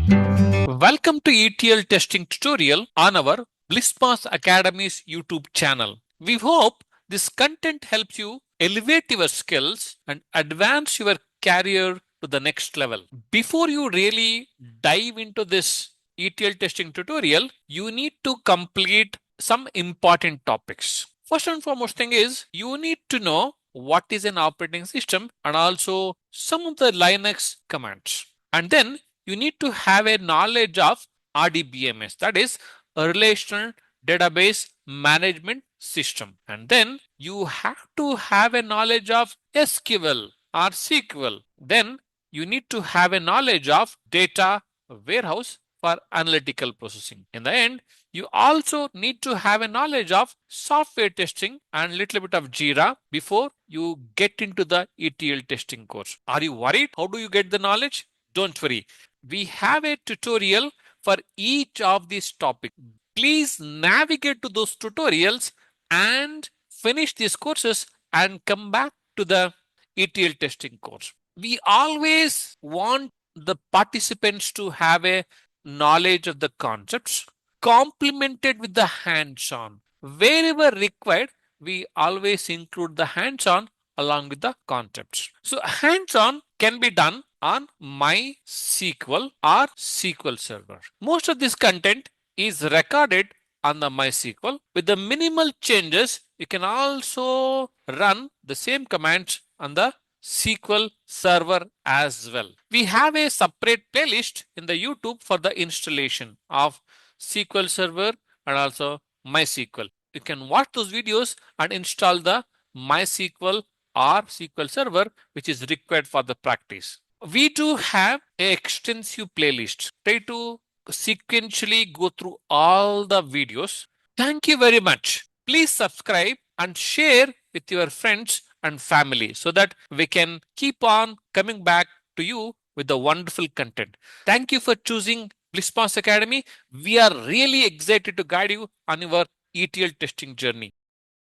Welcome to ETL testing tutorial on our BlissPass Academy's YouTube channel. We hope this content helps you elevate your skills and advance your career to the next level. Before you really dive into this ETL testing tutorial, you need to complete some important topics. First and foremost thing is you need to know what is an operating system and also some of the Linux commands. And then you need to have a knowledge of RDBMS, that is a relational database management system. And then you have to have a knowledge of SQL or SQL. Then you need to have a knowledge of data warehouse for analytical processing. In the end, you also need to have a knowledge of software testing and little bit of Jira before you get into the ETL testing course. Are you worried? How do you get the knowledge? Don't worry. We have a tutorial for each of these topics. Please navigate to those tutorials and finish these courses and come back to the ETL testing course. We always want the participants to have a knowledge of the concepts complemented with the hands-on. Wherever required, we always include the hands-on along with the concepts. So hands-on can be done on MySQL or SQL Server. Most of this content is recorded on the MySQL. With the minimal changes, you can also run the same commands on the SQL Server as well. We have a separate playlist in the YouTube for the installation of SQL Server and also MySQL. You can watch those videos and install the MySQL or SQL Server, which is required for the practice. We do have an extensive playlist. Try to sequentially go through all the videos. Thank you very much. Please subscribe and share with your friends and family so that we can keep on coming back to you with the wonderful content. Thank you for choosing BlissPass Academy. We are really excited to guide you on your ETL testing journey.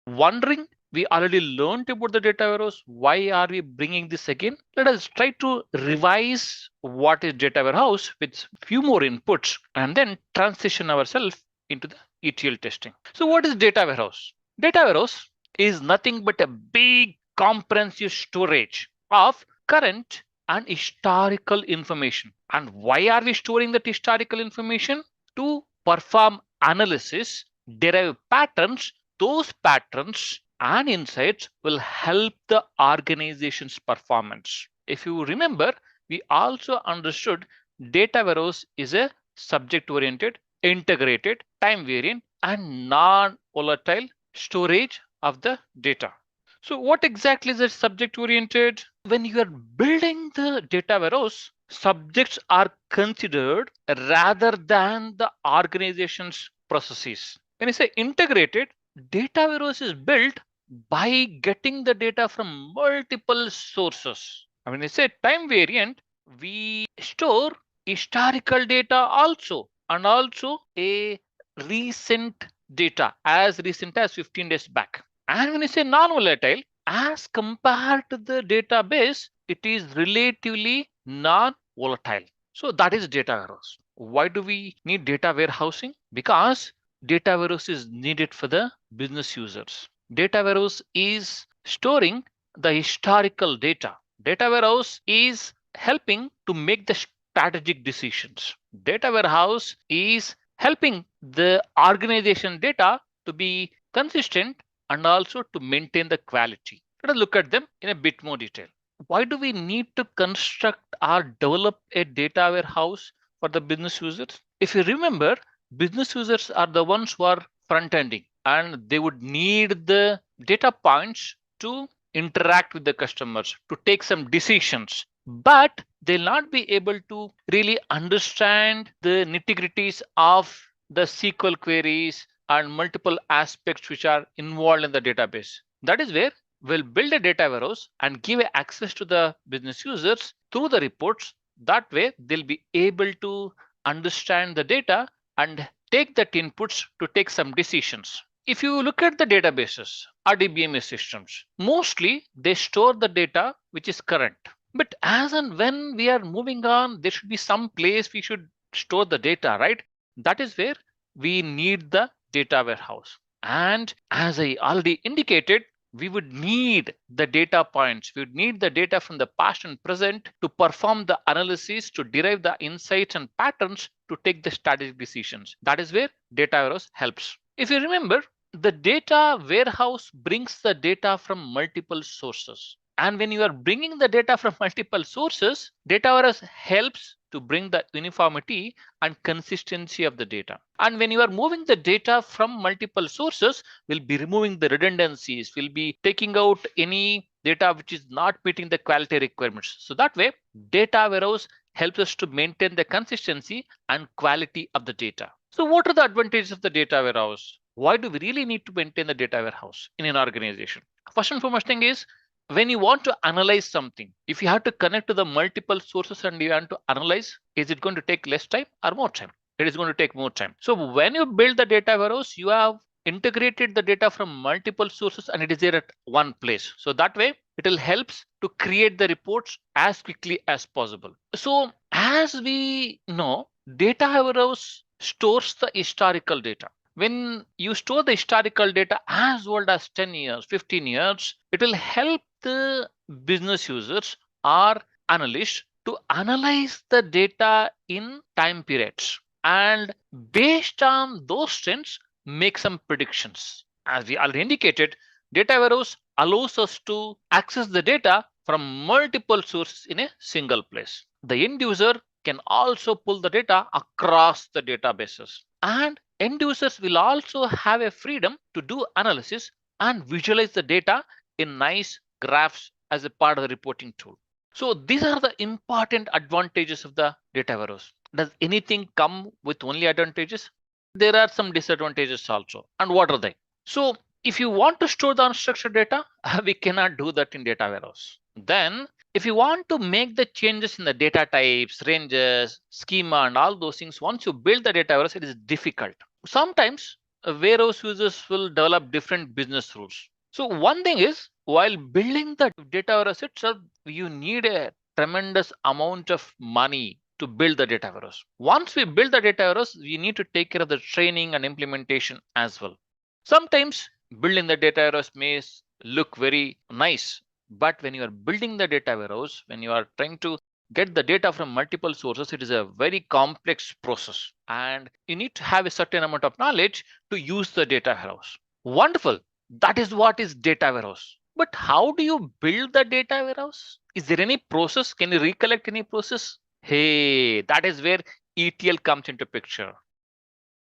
Wondering, we already learned about the data warehouse. Why are we bringing this again? Let us try to revise what is data warehouse with few more inputs and then transition ourselves into the ETL testing. So what is data warehouse? Data warehouse is nothing but a big comprehensive storage of current and historical information. And why are we storing that historical information? To perform analysis, derive patterns. Those patterns and insights will help the organization's performance. If you remember, we also understood data warehouse is a subject oriented, integrated, time variant, and non volatile storage of the data. So, what exactly is a subject oriented? When you are building the data warehouse, subjects are considered rather than the organization's processes. When you say integrated, data warehouse is built by getting the data from multiple sources. And when you say time variant, we store historical data also and also a recent data as recent as 15 days back. And when you say non-volatile, as compared to the database, it is relatively non-volatile. So that is data warehouse. Why do we need data warehousing? Because data warehouse is needed for the business users. Data warehouse is storing the historical data. Data warehouse is helping to make the strategic decisions. Data warehouse is helping the organization data to be consistent and also to maintain the quality. Let us look at them in a bit more detail. Why do we need to construct or develop a data warehouse for the business users? If you remember, business users are the ones who are front ending and they would need the data points to interact with the customers, to take some decisions. But they'll not be able to really understand the nitty-gritties of the SQL queries and multiple aspects which are involved in the database. That is where we'll build a data warehouse and give access to the business users through the reports. That way, they'll be able to understand the data and take that inputs to take some decisions. If you look at the databases, RDBMS systems, mostly they store the data which is current. But as and when we are moving on, there should be some place we should store the data, right? That is where we need the data warehouse. And as I already indicated, we would need the data points. We would need the data from the past and present to perform the analysis, to derive the insights and patterns, to take the strategic decisions. That is where data warehouse helps. If you remember, the data warehouse brings the data from multiple sources. And when you are bringing the data from multiple sources, data warehouse helps to bring the uniformity and consistency of the data. And when you are moving the data from multiple sources, we'll be removing the redundancies, we'll be taking out any data which is not meeting the quality requirements. So that way, data warehouse helps us to maintain the consistency and quality of the data. So what are the advantages of the data warehouse? Why do we really need to maintain the data warehouse in an organization? First and foremost thing is, when you want to analyze something, if you have to connect to the multiple sources and you want to analyze, is it going to take less time or more time? It is going to take more time. So when you build the data warehouse, you have integrated the data from multiple sources and it is there at one place. So that way it will helps to create the reports as quickly as possible. So as we know, data warehouse stores the historical data. When you store the historical data as old as 10 years, 15 years, it will help the business users or analysts to analyze the data in time periods, and based on those trends make some predictions. As we already indicated, data warehouse allows us to access the data from multiple sources in a single place. The end user can also pull the data across the databases, and end users will also have a freedom to do analysis and visualize the data in nice graphs as a part of the reporting tool. So these are the important advantages of the data warehouse. Does anything come with only advantages? There are some disadvantages also. And what are they? So if you want to store the unstructured data, we cannot do that in data warehouse. Then if you want to make the changes in the data types, ranges, schema, and all those things, once you build the data warehouse, it is difficult. Sometimes warehouse users will develop different business rules. So one thing is, while building the data warehouse itself, you need a tremendous amount of money to build the data warehouse. Once we build the data warehouse, we need to take care of the training and implementation as well. Sometimes building the data warehouse may look very nice, but when you are building the data warehouse, when you are trying to get the data from multiple sources, it is a very complex process and you need to have a certain amount of knowledge to use the data warehouse. Wonderful. That is what is data warehouse. But how do you build the data warehouse? Is there any process? Can you recollect any process? Hey, that is where ETL comes into picture.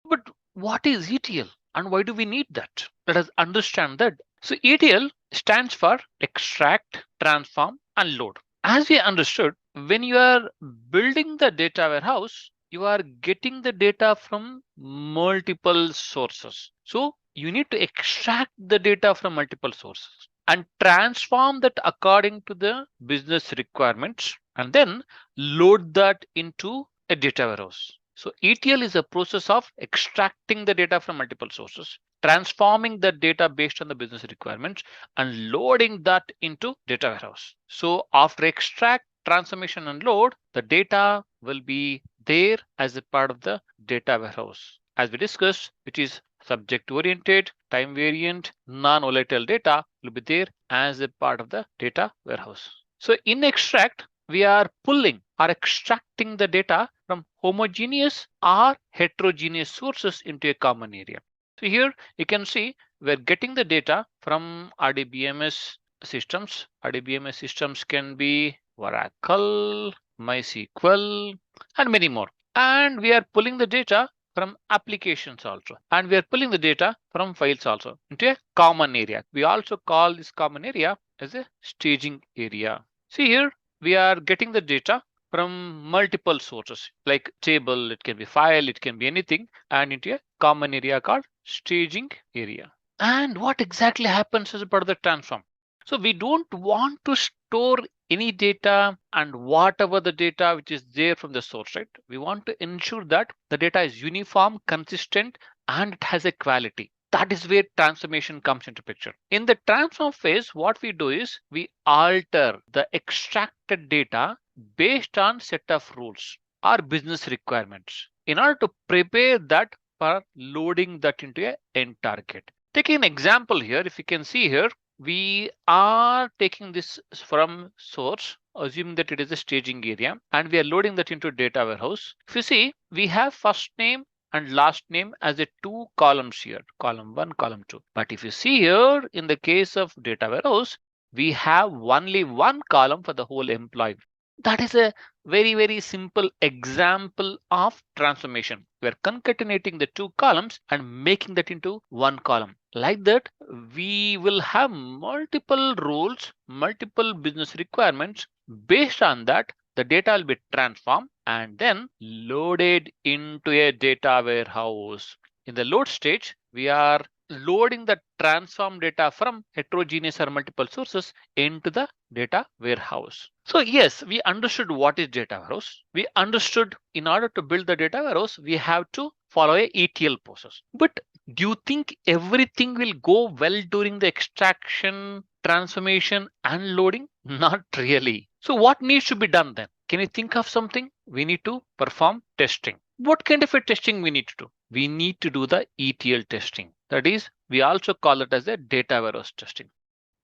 But what is ETL and why do we need that? Let us understand that. So ETL stands for extract, transform, and load. As we understood, when you are building the data warehouse, you are getting the data from multiple sources. So you need to extract the data from multiple sources and transform that according to the business requirements and then load that into a data warehouse. So ETL is a process of extracting the data from multiple sources, transforming the data based on the business requirements, and loading that into data warehouse. So after extract, transformation, and load, the data will be there as a part of the data warehouse. As we discussed, which is subject oriented, time variant, non-volatile data will be there as a part of the data warehouse. So in extract, we are pulling or extracting the data from homogeneous or heterogeneous sources into a common area. So here you can see we're getting the data from RDBMS systems. RDBMS systems can be Oracle, MySQL, and many more. And we are pulling the data from applications also. And we are pulling the data from files also into a common area. We also call this common area as a staging area. See here, we are getting the data from multiple sources like table, it can be file, it can be anything, and into a common area called staging area. And what exactly happens as a part of the transform? So we don't want to store any data and whatever the data which is there from the source, right? We want to ensure that the data is uniform, consistent, and it has a quality. That is where transformation comes into picture. In the transform phase, what we do is we alter the extracted data based on set of rules, our business requirements in order to prepare that for loading that into a end target. Taking an example here, if you can see here, we are taking this from source, assuming that it is a staging area, and we are loading that into data warehouse. If you see, we have first name and last name as a two columns here, column one, column two. But if you see here, in the case of data warehouse, we have only one column for the whole employee. That is a very simple example of transformation. We're concatenating the two columns and making that into one column. Like that, we will have multiple roles, multiple business requirements. Based on that, the data will be transformed and then loaded into a data warehouse. In the load stage, we are loading the transform data from heterogeneous or multiple sources into the data warehouse. So yes, we understood what is data warehouse. We understood in order to build the data warehouse, we have to follow a ETL process. But do you think everything will go well during the extraction, transformation, and loading? Not really. So what needs to be done then? Can you think of something? We need to perform testing. What kind of a testing we need to do? We need to do the ETL testing. That is, we also call it as a data warehouse testing.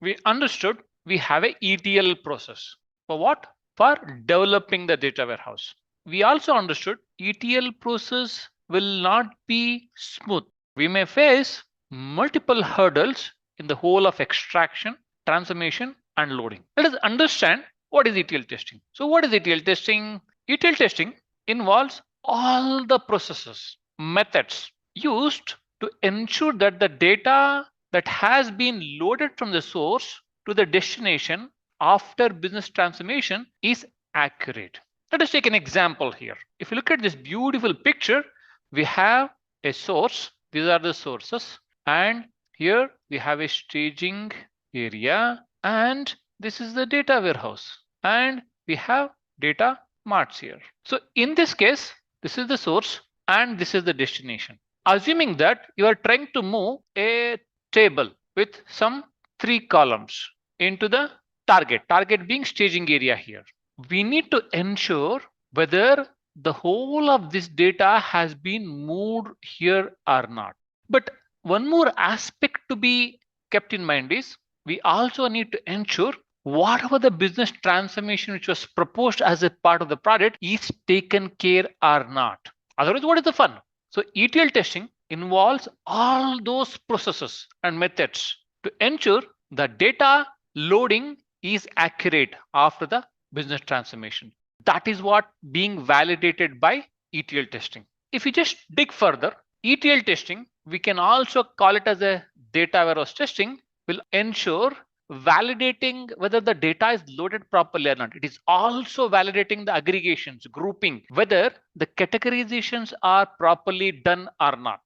We understood we have a ETL process. For what? For developing the data warehouse. We also understood ETL process will not be smooth. We may face multiple hurdles in the whole of extraction, transformation, and loading. Let us understand what is ETL testing. So what is ETL testing? ETL testing involves all the processes, methods used to ensure that the data that has been loaded from the source to the destination after business transformation is accurate. Let us take an example here. If you look at this beautiful picture, we have a source. These are the sources. And here we have a staging area. And this is the data warehouse. And we have data marts here. So in this case, this is the source and this is the destination. Assuming that you are trying to move a table with some three columns into the target being staging area here. We need to ensure whether the whole of this data has been moved here or not. But one more aspect to be kept in mind is we also need to ensure whatever the business transformation which was proposed as a part of the project is taken care or not. Otherwise, what is the fun? So ETL testing involves all those processes and methods to ensure the data loading is accurate after the business transformation. That is what being validated by ETL testing. If you just dig further, ETL testing, we can also call it as a data warehouse testing, will ensure validating whether the data is loaded properly or not. It is also validating the aggregations, grouping, whether the categorizations are properly done or not.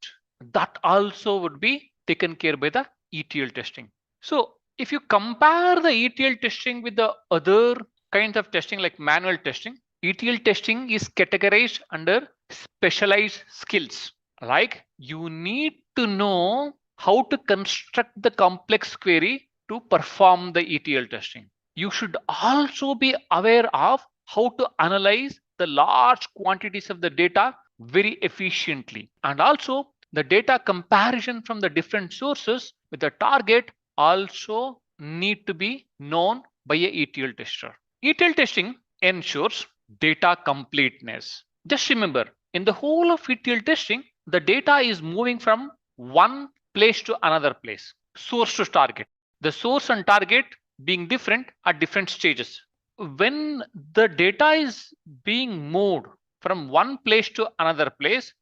That also would be taken care by the ETL testing. So if you compare the ETL testing with the other kinds of testing like manual testing, ETL testing is categorized under specialized skills. Like you need to know how to construct the complex query to perform the ETL testing. You should also be aware of how to analyze the large quantities of the data very efficiently. And also the data comparison from the different sources with the target also need to be known by a ETL tester. ETL testing ensures data completeness. Just remember, in the whole of ETL testing, the data is moving from one place to another place, source to target. The source and target being different at different stages. When the data is being moved from one place to another place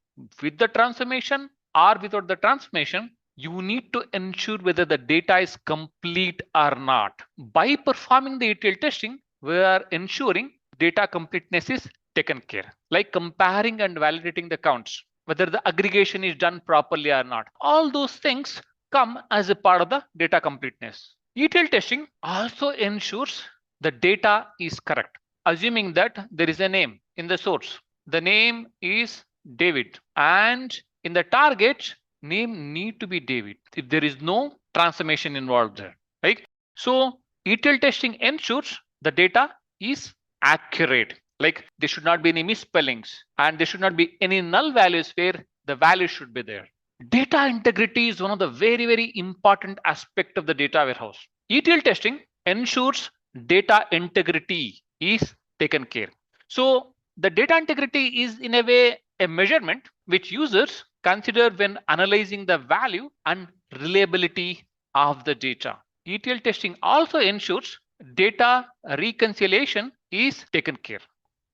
with the transformation or without the transformation, you need to ensure whether the data is complete or not. By performing the ETL testing, we are ensuring data completeness is taken care, like comparing and validating the counts, whether the aggregation is done properly or not. All those things come as a part of the data completeness. ETL testing also ensures the data is correct, assuming that there is a name in the source. The name is David, and in the target, name need to be David if there is no transformation involved there, right? So ETL testing ensures the data is accurate. Like there should not be any misspellings and there should not be any null values where the value should be there. Data integrity is one of the very important aspect of the data warehouse. ETL testing ensures data integrity is taken care. So the data integrity is in a way a measurement which users consider when analyzing the value and reliability of the data. ETL testing also ensures data reconciliation is taken care.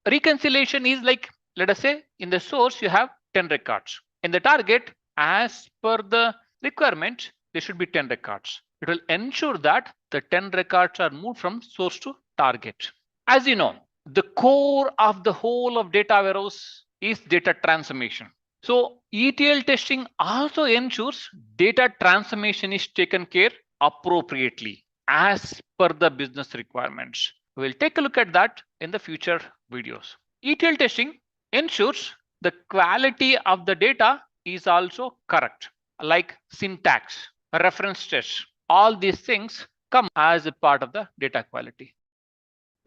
Reconciliation is like, let us say in the source you have 10 records. In the target, as per the requirement, there should be 10 records. It will ensure that the 10 records are moved from source to target. As you know, the core of the whole of data warehouse is data transformation. So ETL testing also ensures data transformation is taken care appropriately as per the business requirements. We'll take a look at that in the future videos. ETL testing ensures the quality of the data is also correct, like syntax, reference tests. All these things come as a part of the data quality.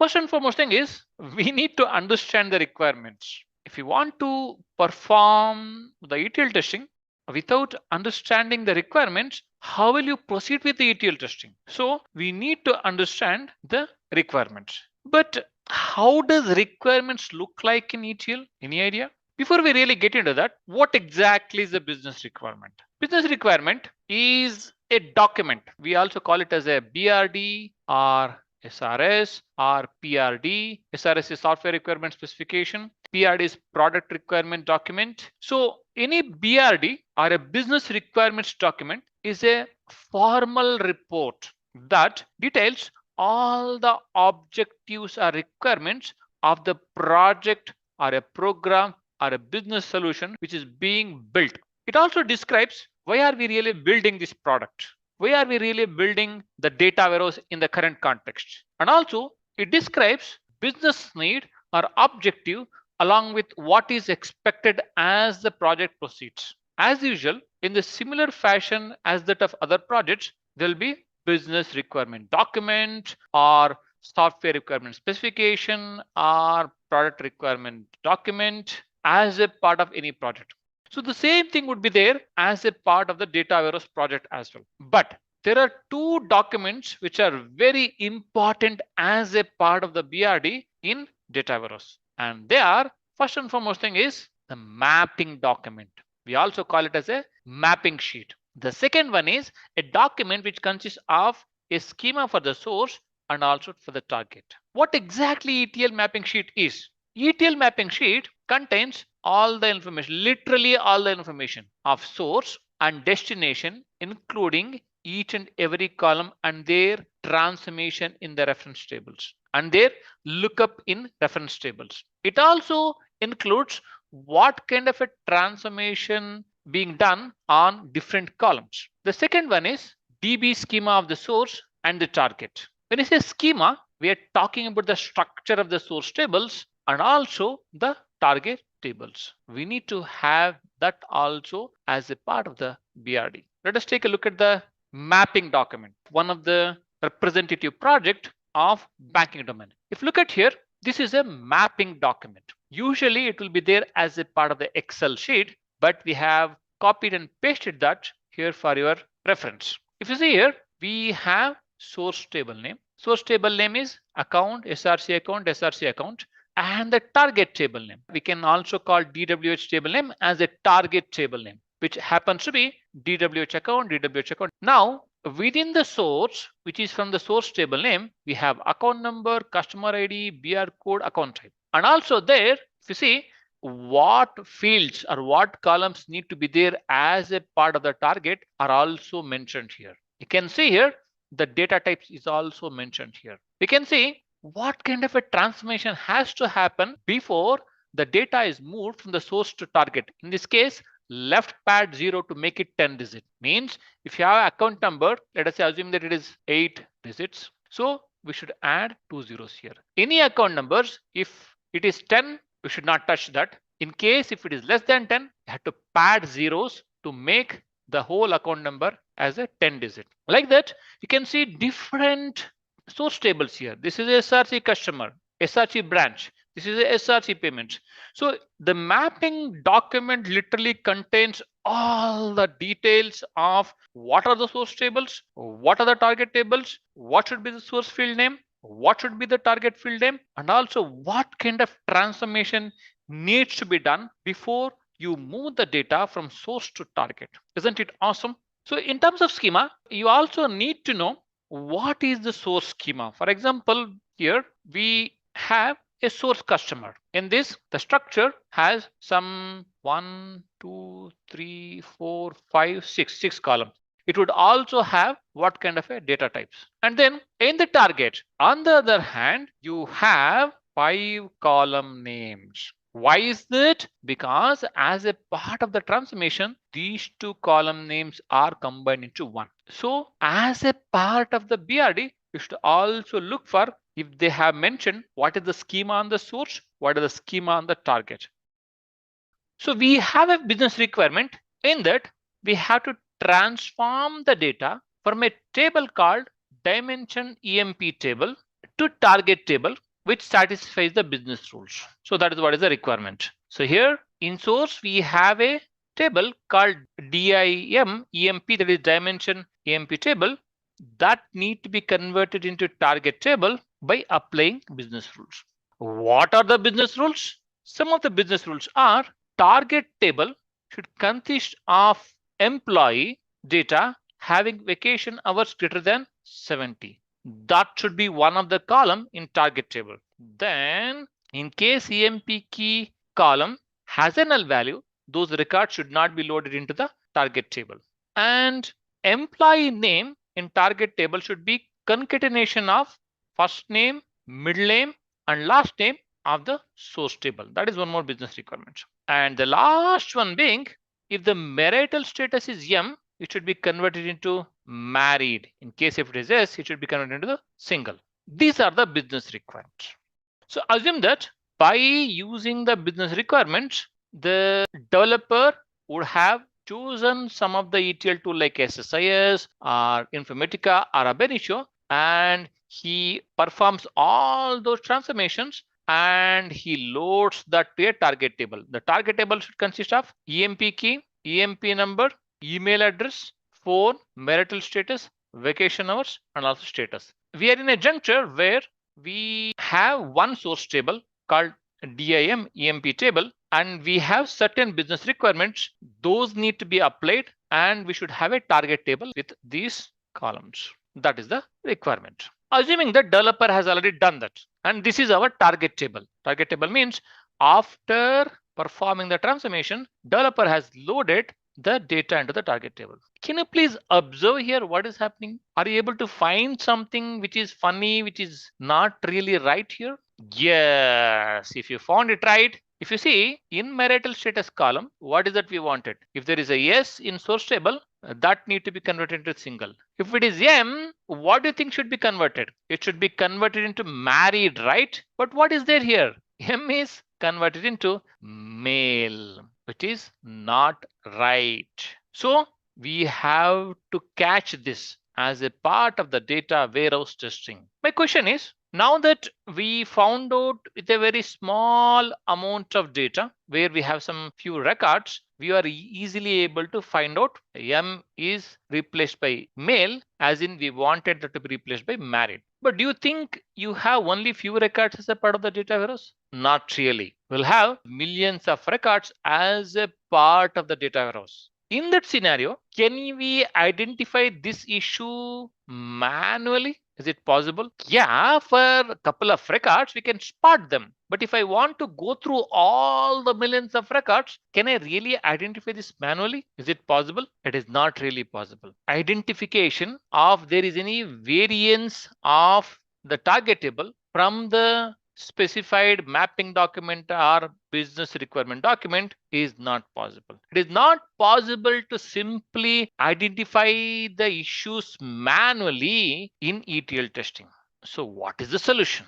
First and foremost thing is we need to understand the requirements. If you want to perform the ETL testing without understanding the requirements, how will you proceed with the ETL testing? So we need to understand the requirements. But how does requirements look like in ETL? Any idea? Before we really get into that, what exactly is a business requirement? Business requirement is a document. We also call it as a BRD or SRS or PRD. SRS is software requirement specification. PRD is product requirement document. So any BRD or a business requirements document is a formal report that details all the objectives or requirements of the project or a program or a business solution which is being built. It also describes why are we really building this product? Why are we really building the data warehouse in the current context? And also it describes business need or objective along with what is expected as the project proceeds. As usual, in the similar fashion as that of other projects, there will be business requirement document or software requirement specification or product requirement document as a part of any project. So the same thing would be there as a part of the data warehouse project as well. But there are two documents which are very important as a part of the BRD in data warehouse. And they are, first and foremost thing is the mapping document. We also call it as a mapping sheet. The second one is a document which consists of a schema for the source and also for the target. What exactly ETL mapping sheet is? ETL mapping sheet contains all the information, literally all the information of source and destination, including each and every column and their transformation in the reference tables and their lookup in reference tables. It also includes what kind of a transformation being done on different columns. The second one is DB schema of the source and the target. When you say schema, we are talking about the structure of the source tables and also the target tables. We need to have that also as a part of the BRD. Let us take a look at the mapping document, one of the representative project of banking domain. If you look at here, this is a mapping document. Usually it will be there as a part of the Excel sheet, but we have copied and pasted that here for your reference. If you see here, we have source table name. Source table name is account, SRC account, SRC account, and the target table name. We can also call DWH table name as a target table name, which happens to be DWH account, DWH account. Now, within the source, which is from the source table name, we have account number, customer ID, BR code, account type. And also there, if you see what fields or what columns need to be there as a part of the target are also mentioned here. You can see here the data types is also mentioned here. We can see what kind of a transformation has to happen before the data is moved from the source to target. In this case, left pad 0 to make it 10 digit means if you have account number, let us say assume that it is 8 digits. So we should add 2 zeros here. Any account numbers, if it is 10, we should not touch that. In case if it is less than 10, you have to pad zeros to make the whole account number as a 10 digit. Like that, you can see different source tables here. This is SRC customer, SRC branch. This is a SRC payment. So the mapping document literally contains all the details of what are the source tables, what are the target tables, what should be the source field name, what should be the target field name, and also what kind of transformation needs to be done before you move the data from source to target. Isn't it awesome? So in terms of schema, you also need to know what is the source schema. For example, here we have a source customer. In this, the structure has some 1, 2, 3, 4, 5, 6 columns. It would also have what kind of a data types. And then in the target, on the other hand, you have 5 column names. Why is that? Because as a part of the transformation, these 2 column names are combined into one. So as a part of the BRD, you should also look for if they have mentioned what is the schema on the source, what is the schema on the target. So we have a business requirement in that we have to transform the data from a table called dimension EMP table to target table, which satisfies the business rules. So that is what is the requirement. So here in source, we have a table called DIM EMP, that is dimension EMP table, that need to be converted into target table by applying business rules. What are the business rules? Some of the business rules are target table should consist of employee data having vacation hours greater than 70. That should be one of the column in target table. Then in case EMP key column has a null value, those records should not be loaded into the target table. And employee name in target table should be concatenation of first name, middle name, and last name of the source table. That is one more business requirement. And the last one being, if the marital status is M, it should be converted into married. In case if it is S, it should be converted into the single. These are the business requirements. So assume that by using the business requirements, the developer would have chosen some of the ETL tool like SSIS or Informatica or Ab initio, and he performs all those transformations and he loads that to a target table. The target table should consist of EMP key, EMP number, email address, phone, marital status, vacation hours, and also status. We are in a juncture where we have one source table called DIM EMP table, and we have certain business requirements. Those need to be applied, and we should have a target table with these columns. That is the requirement. Assuming the developer has already done that, and this is our target table. Target table means after performing the transformation, developer has loaded the data into the target table. Can you please observe here what is happening? Are you able to find something which is funny, which is not really right here? Yes, if you found it right, if you see in marital status column, what is that we wanted? If there is a yes in source table, that need to be converted into single. If it is M, what do you think should be converted? It should be converted into married, right? But what is there here? M is converted into male, which is not right. So we have to catch this as a part of the data warehouse testing. My question is, now that we found out with a very small amount of data where we have some few records, we are easily able to find out M is replaced by male, as in we wanted that to be replaced by married. But do you think you have only few records as a part of the data warehouse? Not really. We'll have millions of records as a part of the data warehouse. In that scenario, can we identify this issue manually? Is it possible? Yeah, for a couple of records, we can spot them. But if I want to go through all the millions of records, can I really identify this manually? Is it possible? It is not really possible. Identification of there is any variance of the target table from the specified mapping document or business requirement document is not possible. It is not possible to simply identify the issues manually in ETL testing. So what is the solution?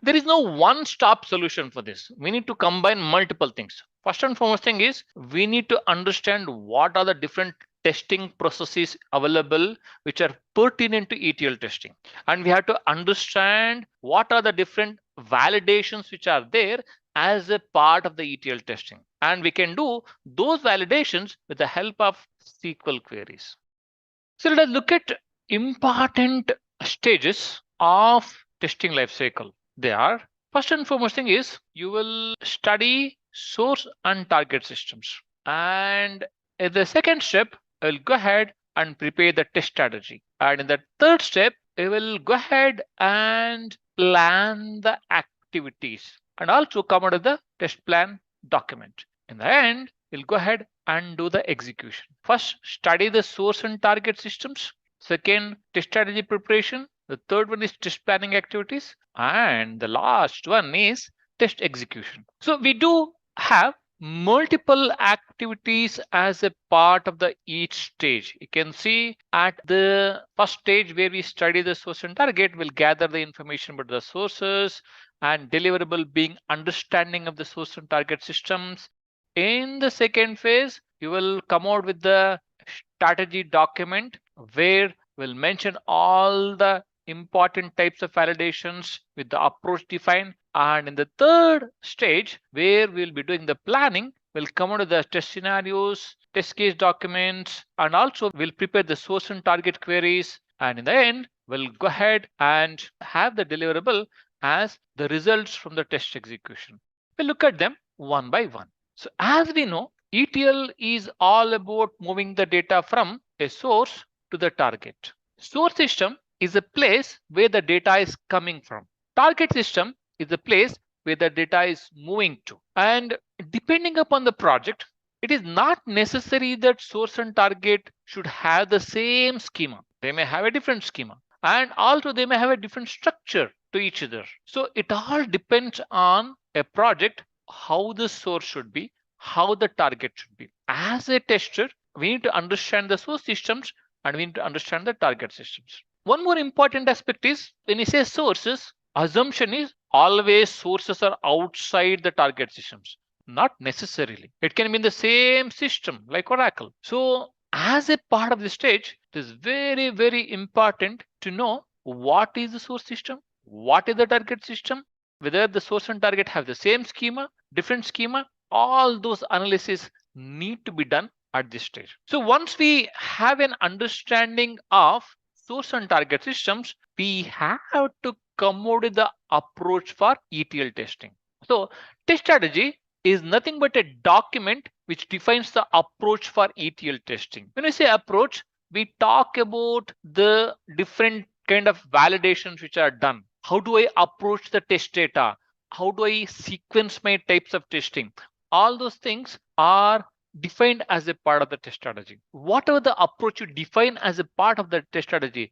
There is no one stop solution for this. We need to combine multiple things. First and foremost thing is we need to understand what are the different testing processes available which are pertinent to ETL testing. And we have to understand what are the different validations which are there as a part of the ETL testing. And we can do those validations with the help of SQL queries. So let us look at important stages of testing lifecycle. They are, first and foremost thing is you will study source and target systems. And in the second step, I will go ahead and prepare the test strategy. And in the third step, I will go ahead and plan the activities and also come out of the test plan document. In the end, we'll go ahead and do the execution. First, study the source and target systems. Second, test strategy preparation. The third one is test planning activities. And the last one is test execution. So we do have multiple activities as a part of the each stage. You can see at the first stage where we study the source and target, we'll gather the information about the sources and deliverable being understanding of the source and target systems. In the second phase, you will come out with the strategy document where we'll mention all the important types of validations with the approach defined. And in the third stage, where we'll be doing the planning, we'll come out with the test scenarios, test case documents, and also we'll prepare the source and target queries. And in the end, we'll go ahead and have the deliverable as the results from the test execution. We'll look at them one by one. So as we know, ETL is all about moving the data from a source to the target. Source system is a place where the data is coming from. Target system is a place where the data is moving to. And depending upon the project, it is not necessary that source and target should have the same schema. They may have a different schema. And also they may have a different structure to each other. So it all depends on a project, how the source should be, how the target should be. As a tester, we need to understand the source systems and we need to understand the target systems. One more important aspect is when you say sources, assumption is always sources are outside the target systems. Not necessarily. It can be in the same system like Oracle. So as a part of the stage, it is very, very important to know what is the source system, what is the target system, whether the source and target have the same schema, different schema. All those analysis need to be done at this stage. So once we have an understanding of source and target systems, we have to come out with the approach for ETL testing. So test strategy is nothing but a document which defines the approach for ETL testing. When we say approach, we talk about the different kind of validations which are done. How do I approach the test data? How do I sequence my types of testing? All those things are defined as a part of the test strategy. Whatever the approach you define as a part of the test strategy,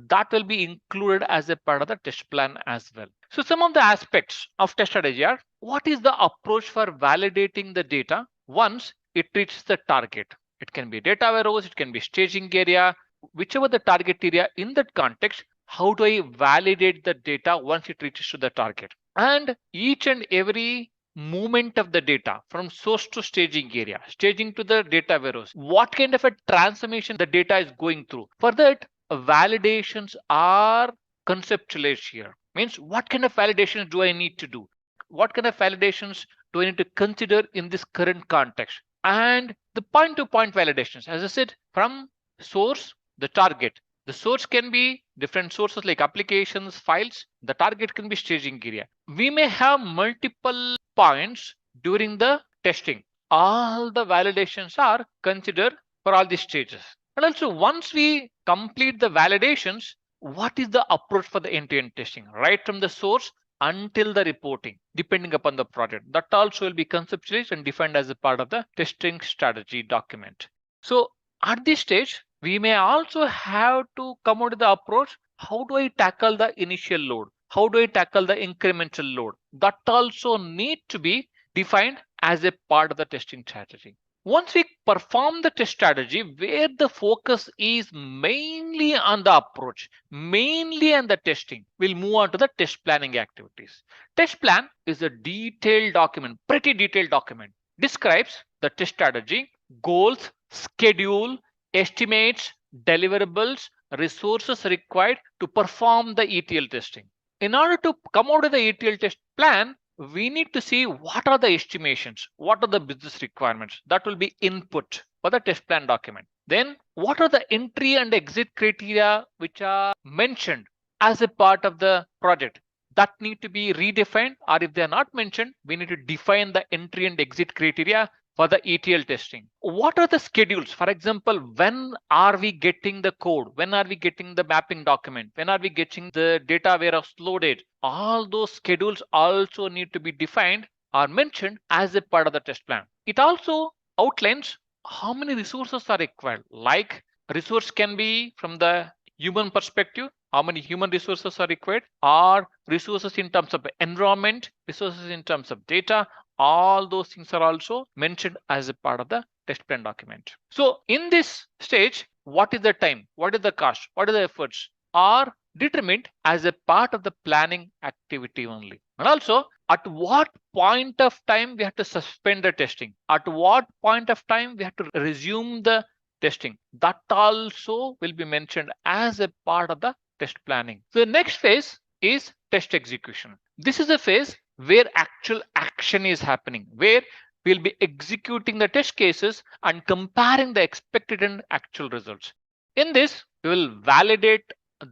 that will be included as a part of the test plan as well. So some of the aspects of test strategy are, what is the approach for validating the data once it reaches the target? It can be data warehouse, it can be staging area, whichever the target area in that context, how do I validate the data once it reaches to the target? And each and every movement of the data from source to staging area, staging to the data warehouse, what kind of a transformation the data is going through. For that, validations are conceptualized here. Means what kind of validations do I need to do? What kind of validations do I need to consider in this current context? And the point-to-point validations, as I said, from source, the target. The source can be different sources like applications, files. The target can be staging area. We may have multiple points during the testing. All the validations are considered for all these stages. And also once we complete the validations, what is the approach for the end-to-end testing? Right from the source until the reporting, depending upon the project. That also will be conceptualized and defined as a part of the testing strategy document. So at this stage, we may also have to come out with the approach. How do I tackle the initial load? How do I tackle the incremental load? That also need to be defined as a part of the testing strategy. Once we perform the test strategy, where the focus is mainly on the approach, mainly on the testing, we'll move on to the test planning activities. Test plan is a detailed document, pretty detailed document, describes the test strategy, goals, schedule, estimates, deliverables, resources required to perform the ETL testing. in order to come out of the ETL test plan, we need to see what are the estimations, what are the business requirements that will be input for the test plan document. Then what are the entry and exit criteria which are mentioned as a part of the project that need to be redefined, or if they are not mentioned, we need to define the entry and exit criteria for the ETL testing. What are the schedules? For example, when are we getting the code? When are we getting the mapping document? When are we getting the data warehouse loaded? All those schedules also need to be defined or mentioned as a part of the test plan. It also outlines how many resources are required. Like resource can be from the human perspective, how many human resources are required, or resources in terms of environment, resources in terms of data. All those things are also mentioned as a part of the test plan document. So in this stage, what is the time, what is the cost, what are the efforts are determined as a part of the planning activity only. And also at what point of time we have to suspend the testing, at what point of time we have to resume the testing, that also will be mentioned as a part of the test planning. So the next phase is test execution. This is a phase where actual action is happening, where we'll be executing the test cases and comparing the expected and actual results. In this, we will validate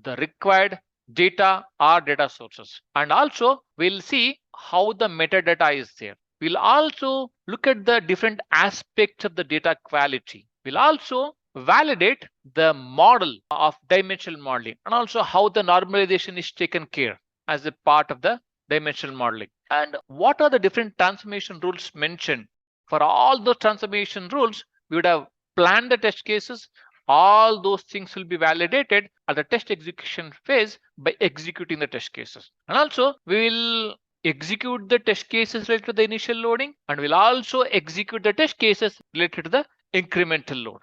the required data or data sources, and also we'll see how the metadata is there. We'll also look at the different aspects of the data quality. We'll also validate the model of dimensional modeling, and also how the normalization is taken care as a part of the dimensional modeling. And what are the different transformation rules mentioned? For all those transformation rules, we would have planned the test cases. All those things will be validated at the test execution phase by executing the test cases. And also we will execute the test cases related to the initial loading, and we'll also execute the test cases related to the incremental load.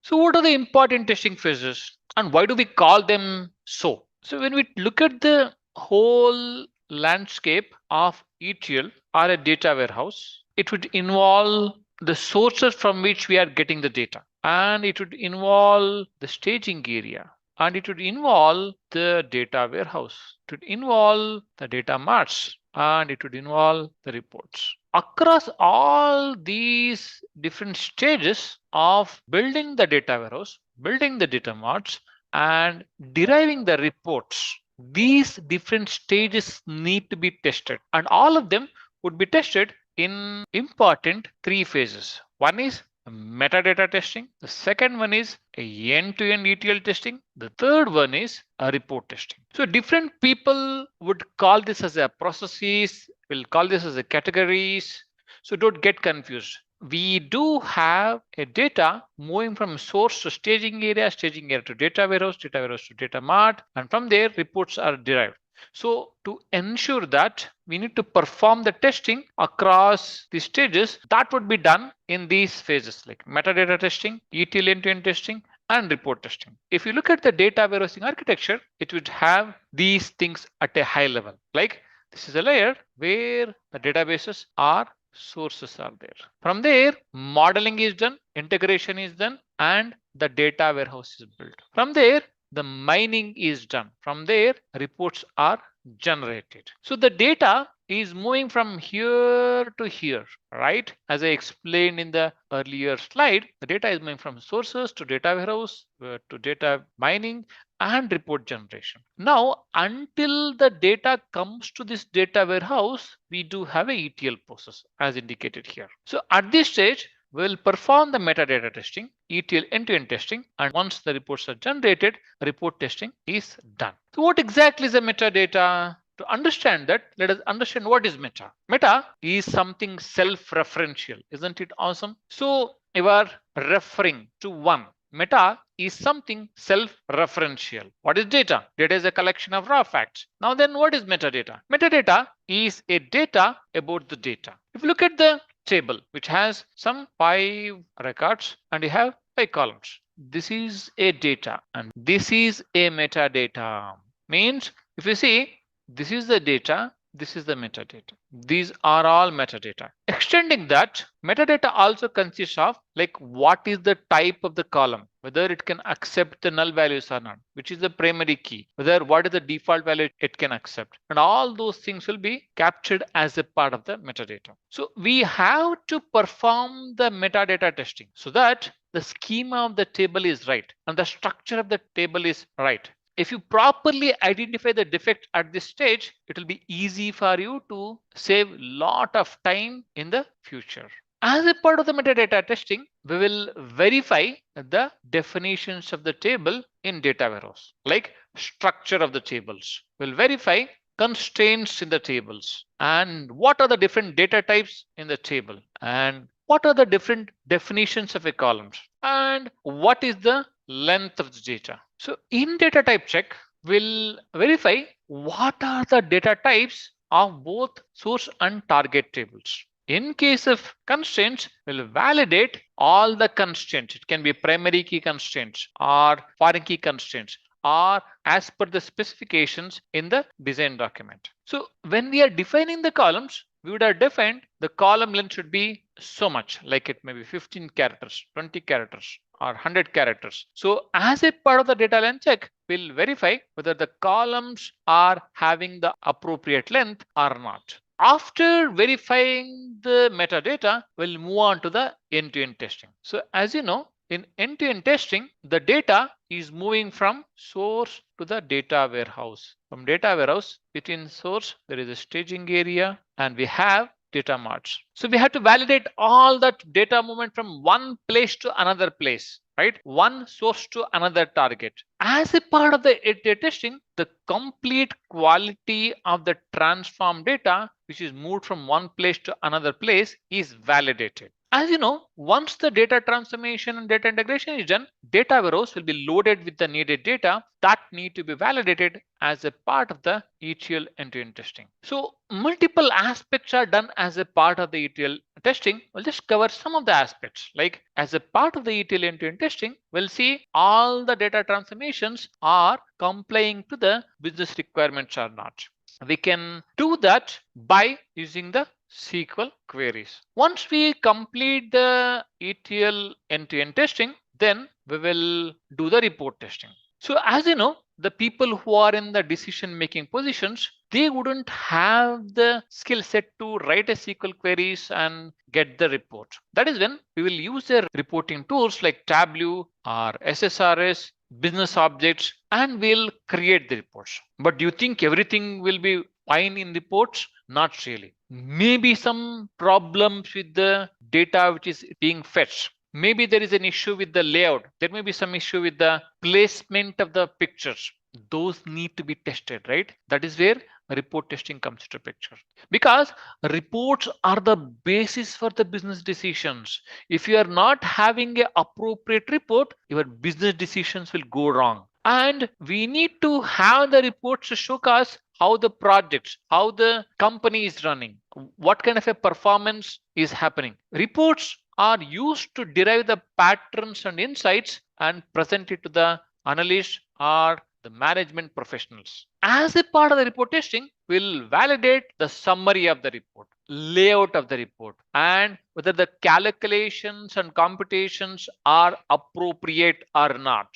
So what are the important testing phases and why do we call them so? So when we look at the whole landscape of ETL or a data warehouse, it would involve the sources from which we are getting the data, and it would involve the staging area, and it would involve the data warehouse, it would involve the data marts, and it would involve the reports. Across all these different stages of building the data warehouse, building the data marts, and deriving the reports, these different stages need to be tested, and all of them would be tested in important three phases. One is metadata testing. The second one is a end-to-end ETL testing. The third one is a report testing. So different people would call this as a processes, will call this as a categories. So don't get confused. We do have a data moving from source to staging area to data warehouse to data mart, and from there reports are derived. So to ensure that we need to perform the testing across the stages, that would be done in these phases like metadata testing, ETL end-to-end testing, and report testing. If you look at the data warehousing architecture, it would have these things at a high level. Like this is a layer where the databases are sources are there. From there, modeling is done, integration is done, and the data warehouse is built. From there, the mining is done. From there, reports are generated. So the data is moving from here to here, right? As I explained in the earlier slide, the data is moving from sources to data warehouse to data mining and report generation. Now, until the data comes to this data warehouse, we do have a ETL process as indicated here. So at this stage, we'll perform the metadata testing, ETL end-to-end testing, and once the reports are generated, report testing is done. So what exactly is the metadata? To understand that, let us understand what is meta. Meta is something self-referential. Isn't it awesome? So you are referring to one. Meta is something self-referential. What is data? Data is a collection of raw facts. Now then, what is metadata? Metadata is a data about the data. If you look at the table, which has some 5 records and you have 5 columns. This is a data and this is a metadata. Means if you see, this is the data This is the metadata. These are all metadata. Extending that, metadata also consists of like what is the type of the column, whether it can accept the null values or not, which is the primary key, whether what is the default value it can accept. And all those things will be captured as a part of the metadata. So we have to perform the metadata testing so that the schema of the table is right and the structure of the table is right. If you properly identify the defect at this stage, it will be easy for you to save lot of time in the future. As a part of the metadata testing, we will verify the definitions of the table in data warehouse, like structure of the tables. We'll verify constraints in the tables and what are the different data types in the table and what are the different definitions of a columns and what is the length of the data. So in data type check, we'll verify what are the data types of both source and target tables. In case of constraints, we'll validate all the constraints. It can be primary key constraints or foreign key constraints or as per the specifications in the design document. So when we are defining the columns, we would have defined the column length should be so much, like it may be 15 characters, 20 characters, or 100 characters. So as a part of the data length check, we'll verify whether the columns are having the appropriate length or not. After verifying the metadata, we'll move on to the end-to-end testing. So as you know, in end-to-end testing, the data is moving from source to the data warehouse. From data warehouse, within source, there is a staging area and we have data marts. So we have to validate all that data movement from one place to another place, right? One source to another target. As a part of the data testing, the complete quality of the transform data, which is moved from one place to another place, is validated. As you know, once the data transformation and data integration is done, data warehouse will be loaded with the needed data that need to be validated as a part of the ETL end-to-end testing. So multiple aspects are done as a part of the ETL testing. We'll just cover some of the aspects. Like as a part of the ETL end-to-end testing, we'll see all the data transformations are complying to the business requirements or not. We can do that by using the SQL queries. Once we complete the ETL end-to-end testing, then we will do the report testing. So as you know, the people who are in the decision making positions, they wouldn't have the skill set to write a SQL queries and get the report. That is when we will use their reporting tools like Tableau or SSRS, business objects, and we'll create the reports. But do you think everything will be fine in reports? Not really. Maybe some problems with the data which is being fetched. Maybe there is an issue with the layout. There may be some issue with the placement of the pictures. Those need to be tested, right? That is where report testing comes to picture. Because reports are the basis for the business decisions. If you are not having an appropriate report, your business decisions will go wrong. And we need to have the reports to show us how the projects, how the company is running, what kind of a performance is happening. Reports are used to derive the patterns and insights and present it to the analysts or the management professionals. As a part of the report testing, we'll validate the summary of the report, layout of the report, and whether the calculations and computations are appropriate or not.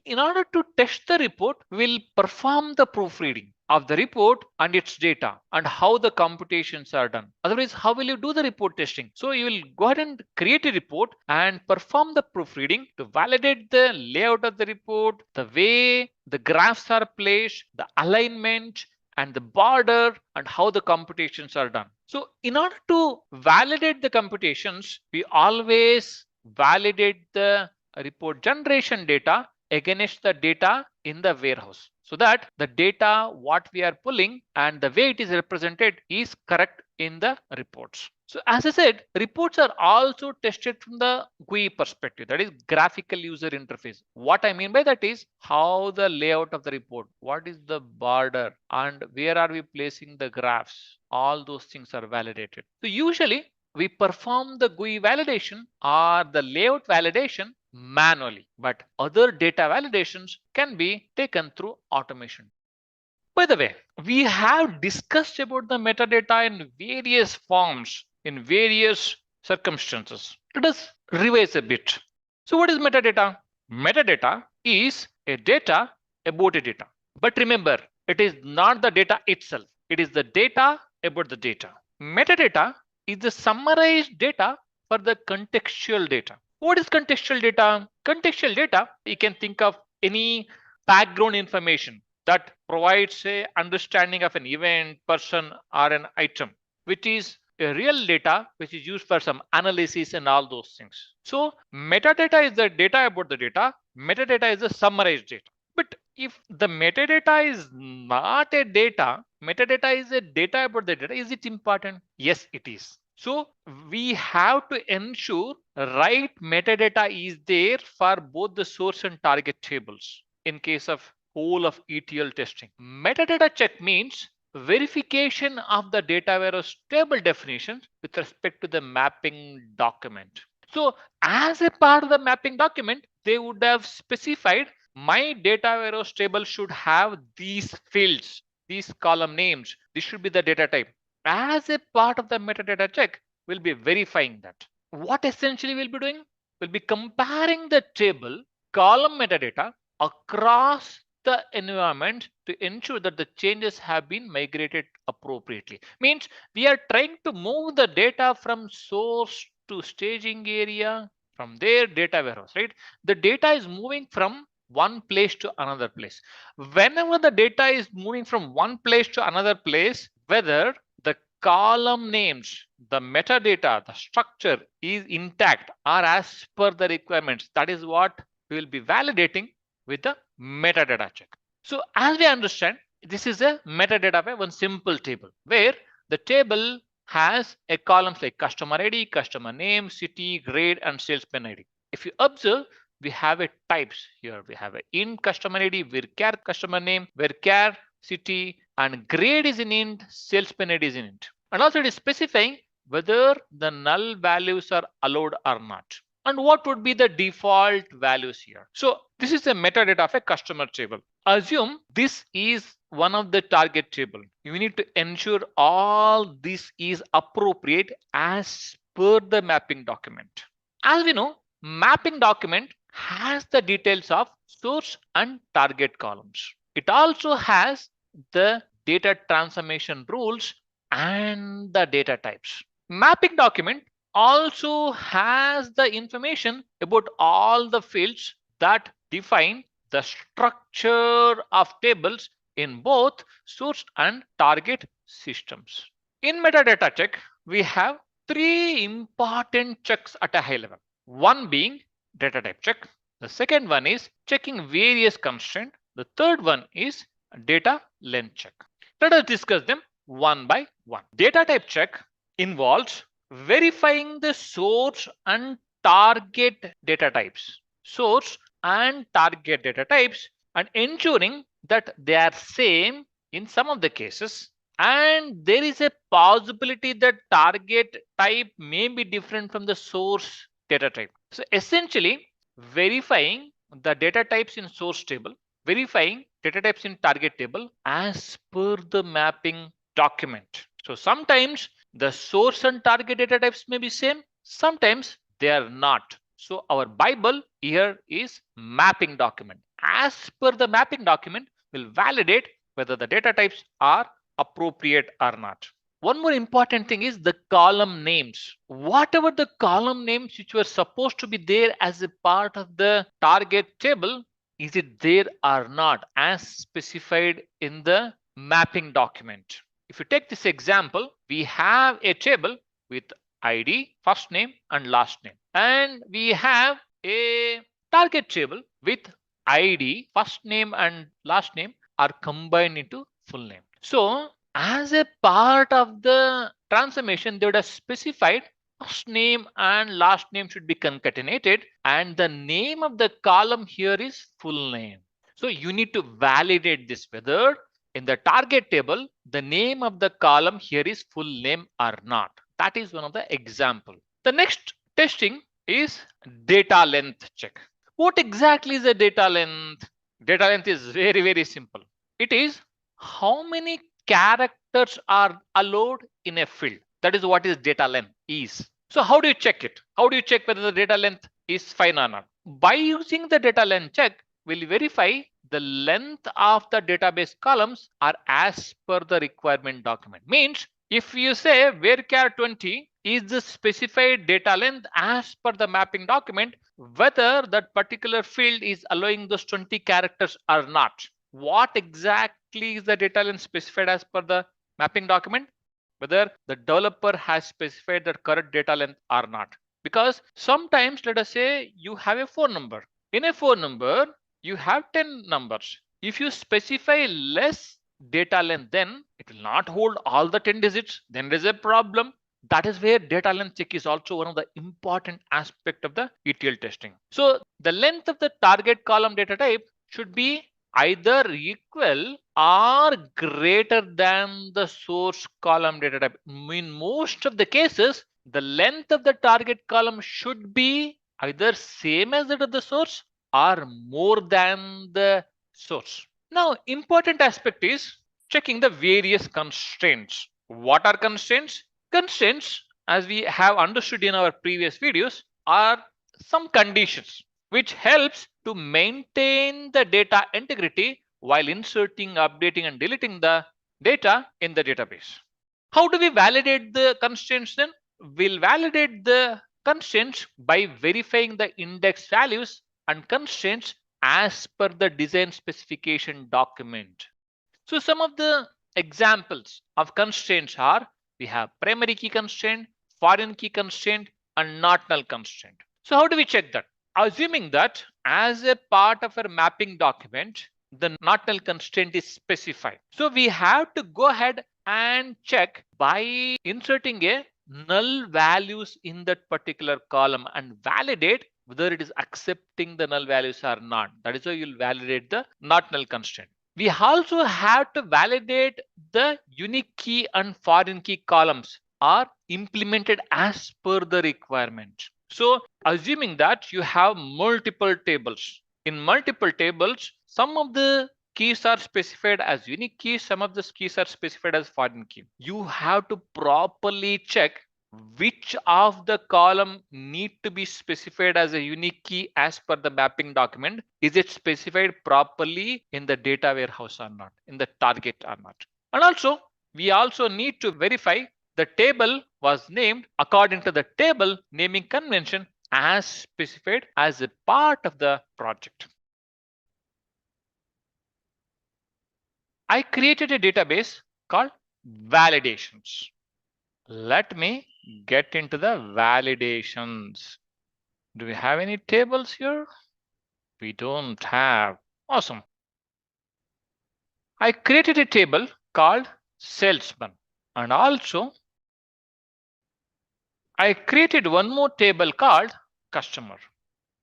In order to test the report, we'll perform the proofreading of the report and its data and how the computations are done. Otherwise, how will you do the report testing? So you will go ahead and create a report and perform the proofreading to validate the layout of the report, the way the graphs are placed, the alignment, and the border, and how the computations are done. So in order to validate the computations, we always validate the report generation data against the data in the warehouse so that the data what we are pulling and the way it is represented is correct in the reports. So as I said, reports are also tested from the GUI perspective, that is graphical user interface. What I mean by that is how the layout of the report, what is the border, and where are we placing the graphs. All those things are validated. So usually we perform the GUI validation or the layout validation manually, but other data validations can be taken through automation. By the way, we have discussed about the metadata in various forms, in various circumstances. Let us revise a bit. So what is metadata? Metadata is a data about a data. But remember, it is not the data itself. It is the data about the data. Metadata is the summarized data for the contextual data. What is contextual data? Contextual data, you can think of any background information that provides a understanding of an event, person, or an item, which is a real data which is used for some analysis and all those things. So metadata is the data about the data. Metadata is the summarized data. But if the metadata is not a data, metadata is a data about the data, is it important? Yes, it is. So we have to ensure right metadata is there for both the source and target tables in case of whole of ETL testing. Metadata check means verification of the data warehouse table definitions with respect to the mapping document. So as a part of the mapping document, they would have specified my data warehouse table should have these fields, these column names. This should be the data type. As a part of the metadata check, we'll be verifying that. What essentially we'll be doing? We'll be comparing the table column metadata across the environment to ensure that the changes have been migrated appropriately. Means we are trying to move the data from source to staging area, from their data warehouse, right? The data is moving from one place to another place. Whenever the data is moving from one place to another place, whether the column names, the metadata, the structure is intact or as per the requirements, that is what we will be validating with the metadata check. So as we understand, this is a metadata by one simple table where the table has a columns like customer ID, customer name, city, grade, and salesman ID. If you observe, we have a types here. We have a in customer ID, where customer name, where city, and grade is in int, salesman ID is in int. And also it is specifying whether the null values are allowed or not. And what would be the default values here? So this is a metadata of a customer table. Assume this is one of the target table. You need to ensure all this is appropriate as per the mapping document. As we know, mapping document has the details of source and target columns. It also has the data transformation rules and the data types. Mapping document also has the information about all the fields that define the structure of tables in both source and target systems. In metadata check, we have three important checks at a high level. One being data type check. The second one is checking various constraints. The third one is data length check. Let us discuss them one by one. Data type check involves verifying the source and target data types. Source and target data types and ensuring that they are same in some of the cases, and there is a possibility that target type may be different from the source data type. So essentially verifying the data types in source table, verifying data types in target table as per the mapping document. So sometimes the source and target data types may be same, sometimes they are not. So our Bible here is mapping document. As per the mapping document, will validate whether the data types are appropriate or not. One more important thing is the column names. Whatever the column names which were supposed to be there as a part of the target table, is it there or not as specified in the mapping document? If you take this example, we have a table with ID, first name and last name. And we have a target table with ID, first name and last name are combined into full name. So as a part of the transformation, they would have specified first name and last name should be concatenated and the name of the column here is full name. So you need to validate this whether in the target table, the name of the column here is full name or not. That is one of the example. The next testing is data length check. What exactly is the data length? Data length is very, very simple. It is how many characters are allowed in a field. That is what is data length is. So how do you check it? How do you check whether the data length is fine or not? By using the data length check, we'll verify the length of the database columns are as per the requirement document. Means if you say varchar 20 is the specified data length as per the mapping document, whether that particular field is allowing those 20 characters or not. What exactly is the data length specified as per the mapping document? Whether the developer has specified that correct data length or not. Because sometimes, let us say you have a phone number. In a phone number, you have 10 numbers. If you specify less data length, then it will not hold all the 10 digits. Then there is a problem. That is where data length check is also one of the important aspect of the ETL testing. So the length of the target column data type should be either equal or greater than the source column data type. In most of the cases, the length of the target column should be either same as that of the source or more than the source. Now, important aspect is checking the various constraints. What are constraints? Constraints, as we have understood in our previous videos, are some conditions which helps to maintain the data integrity while inserting, updating, and deleting the data in the database. How do we validate the constraints then? We'll validate the constraints by verifying the index values and constraints as per the design specification document. So some of the examples of constraints are we have primary key constraint, foreign key constraint, and not null constraint. So how do we check that? Assuming that as a part of our mapping document, the not null constraint is specified. So we have to go ahead and check by inserting a null values in that particular column and validate whether it is accepting the null values or not. That is why you'll validate the not null constraint. We also have to validate the unique key and foreign key columns are implemented as per the requirement. So assuming that you have multiple tables, in multiple tables, some of the keys are specified as unique keys, some of the keys are specified as foreign key. You have to properly check which of the column need to be specified as a unique key as per the mapping document. Is it specified properly in the data warehouse or not, in the target or not? And also, we also need to verify the table was named according to the table naming convention as specified as a part of the project. I created a database called validations. Let me get into the validations. Do we have any tables here? We don't have. Awesome. I created a table called salesman, and also I created one more table called customer.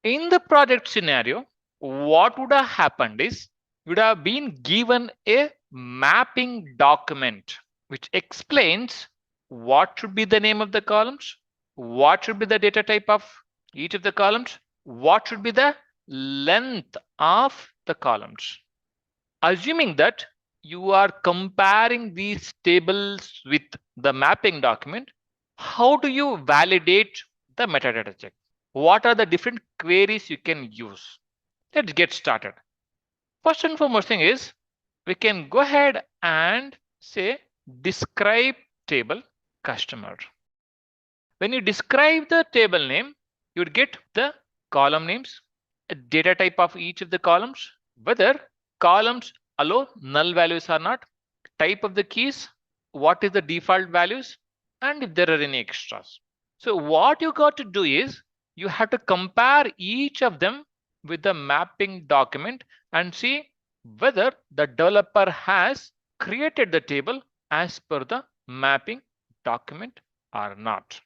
In the project scenario, what would have happened is you would have been given a mapping document which explains what should be the name of the columns, what should be the data type of each of the columns, what should be the length of the columns. Assuming that you are comparing these tables with the mapping document, how do you validate the metadata check? What are the different queries you can use? Let's get started. First and foremost thing is we can go ahead and say describe table customer. When you describe the table name, you would get the column names, a data type of each of the columns, whether columns allow null values or not, type of the keys, what is the default values, and if there are any extras. So what you got to do is you have to compare each of them with the mapping document and see whether the developer has created the table as per the mapping document or not.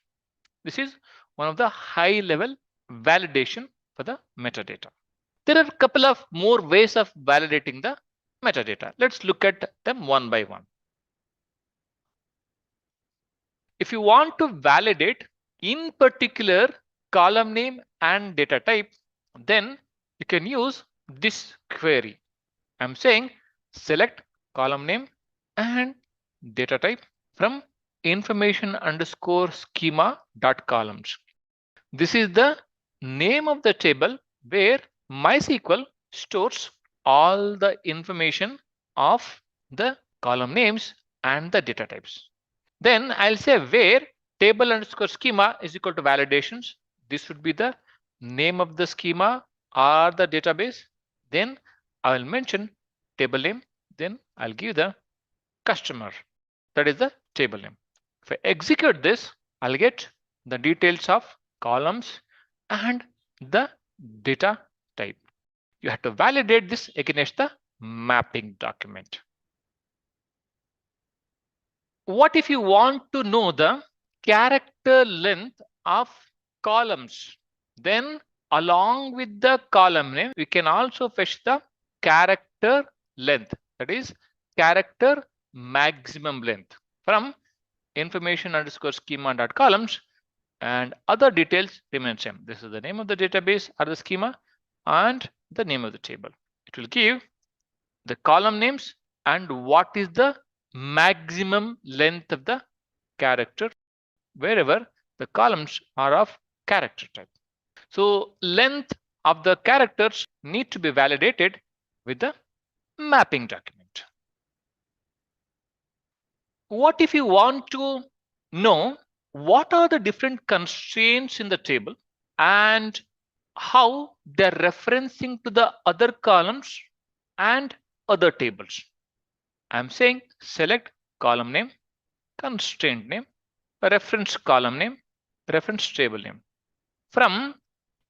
This is one of the high level validation for the metadata. There are a couple of more ways of validating the metadata. Let's look at them one by one. If you want to validate in particular column name and data type, then you can use this query. I'm saying select column name, and data type from information underscore schema dot columns. This is the name of the table where MySQL stores all the information of the column names and the data types. Then I'll say where table underscore schema is equal to validations. This would be the name of the schema or the database. Then I will mention table name. Then I'll give the customer. That is the table name. If I execute this, I'll get the details of columns and the data type. You have to validate this against the mapping document. What if you want to know the character length of columns? Then along with the column name, we can also fetch the character length, that is character maximum length from information underscore schema dot columns, and other details remain same. This is the name of the database or the schema and the name of the table. It will give the column names and what is the maximum length of the character wherever the columns are of character type. So length of the characters need to be validated with the mapping document. What if you want to know what are the different constraints in the table and how they're referencing to the other columns and other tables? I'm saying select column name, constraint name, reference column name, reference table name. From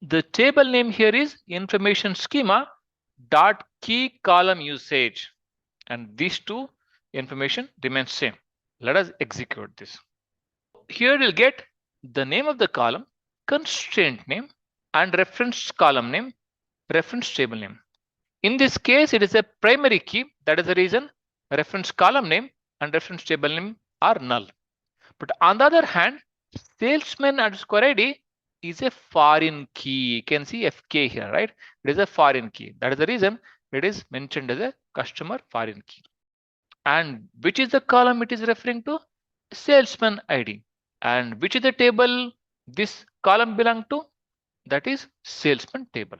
the table name here is information schema dot key column usage, and these two information remain same. Let us execute this. Here you'll get the name of the column, constraint name, and reference column name, reference table name. In this case, it is a primary key. That is the reason reference column name and reference table name are null. But on the other hand, salesman underscore ID is a foreign key. You can see FK here, right? It is a foreign key. That is the reason it is mentioned as a customer foreign key. And which is the column it is referring to? Salesman ID. And which is the table this column belong to? That is salesman table.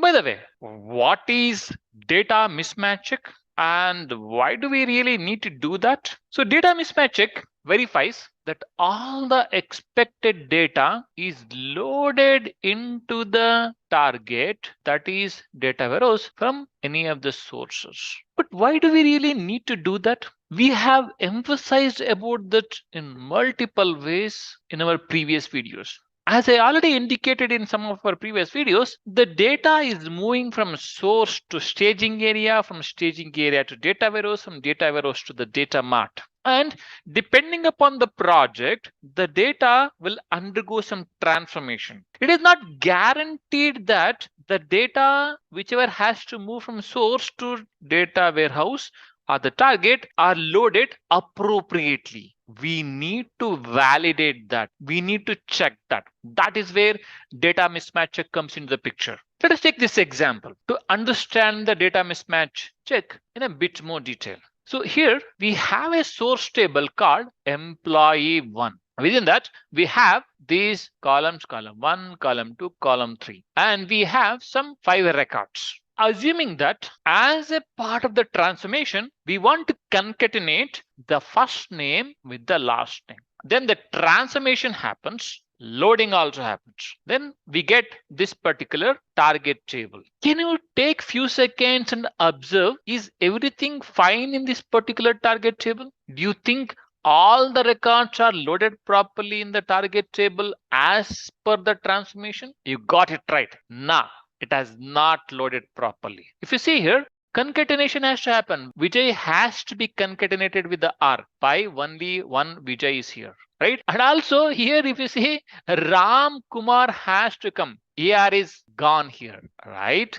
By the way, what is data mismatch check and why do we really need to do that? So data mismatch check verifies that all the expected data is loaded into the target, that is data warehouse, from any of the sources. But why do we really need to do that? We have emphasized about that in multiple ways in our previous videos. As I already indicated in some of our previous videos, the data is moving from source to staging area, from staging area to data warehouse, from data warehouse to the data mart. And depending upon the project, the data will undergo some transformation. It is not guaranteed that the data, whichever has to move from source to data warehouse or the target, are loaded appropriately. We need to validate that. We need to check that. That is where data mismatch check comes into the picture. Let us take this example to understand the data mismatch check in a bit more detail. So here we have a source table called employee1. Within that, we have these columns, column 1, column 2, column 3, and we have some 5 records. Assuming that as a part of the transformation, we want to concatenate the first name with the last name. Then the transformation happens, loading also happens. Then we get this particular target table. Can you take few seconds and observe, is everything fine in this particular target table? Do you think all the records are loaded properly in the target table as per the transformation? You got it right. Nah, it has not loaded properly. If you see here, concatenation has to happen. Vijay has to be concatenated with the R. By only one Vijay is here, right? And also here, if you see, Ram Kumar has to come. AR is gone here, right?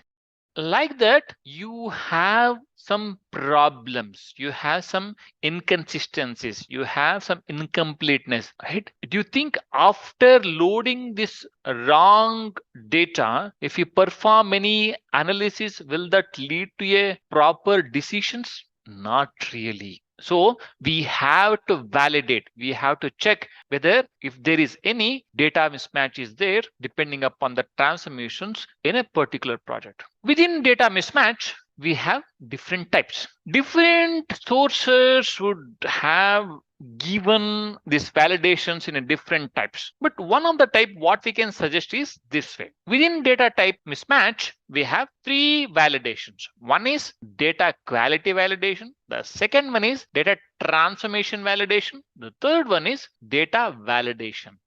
Like that, you have some problems, you have some inconsistencies, you have some incompleteness, right? Do you think after loading this wrong data, if you perform any analysis, will that lead to a proper decisions? Not really. So we have to validate, we have to check whether if there is any data mismatch is there depending upon the transformations in a particular project. Within data mismatch, we have different types. Different sources would have given these validations in a different types. But one of the type what we can suggest is this way. Within data type mismatch, we have three validations. One is data quality validation. The second one is data transformation validation. The third one is data validation.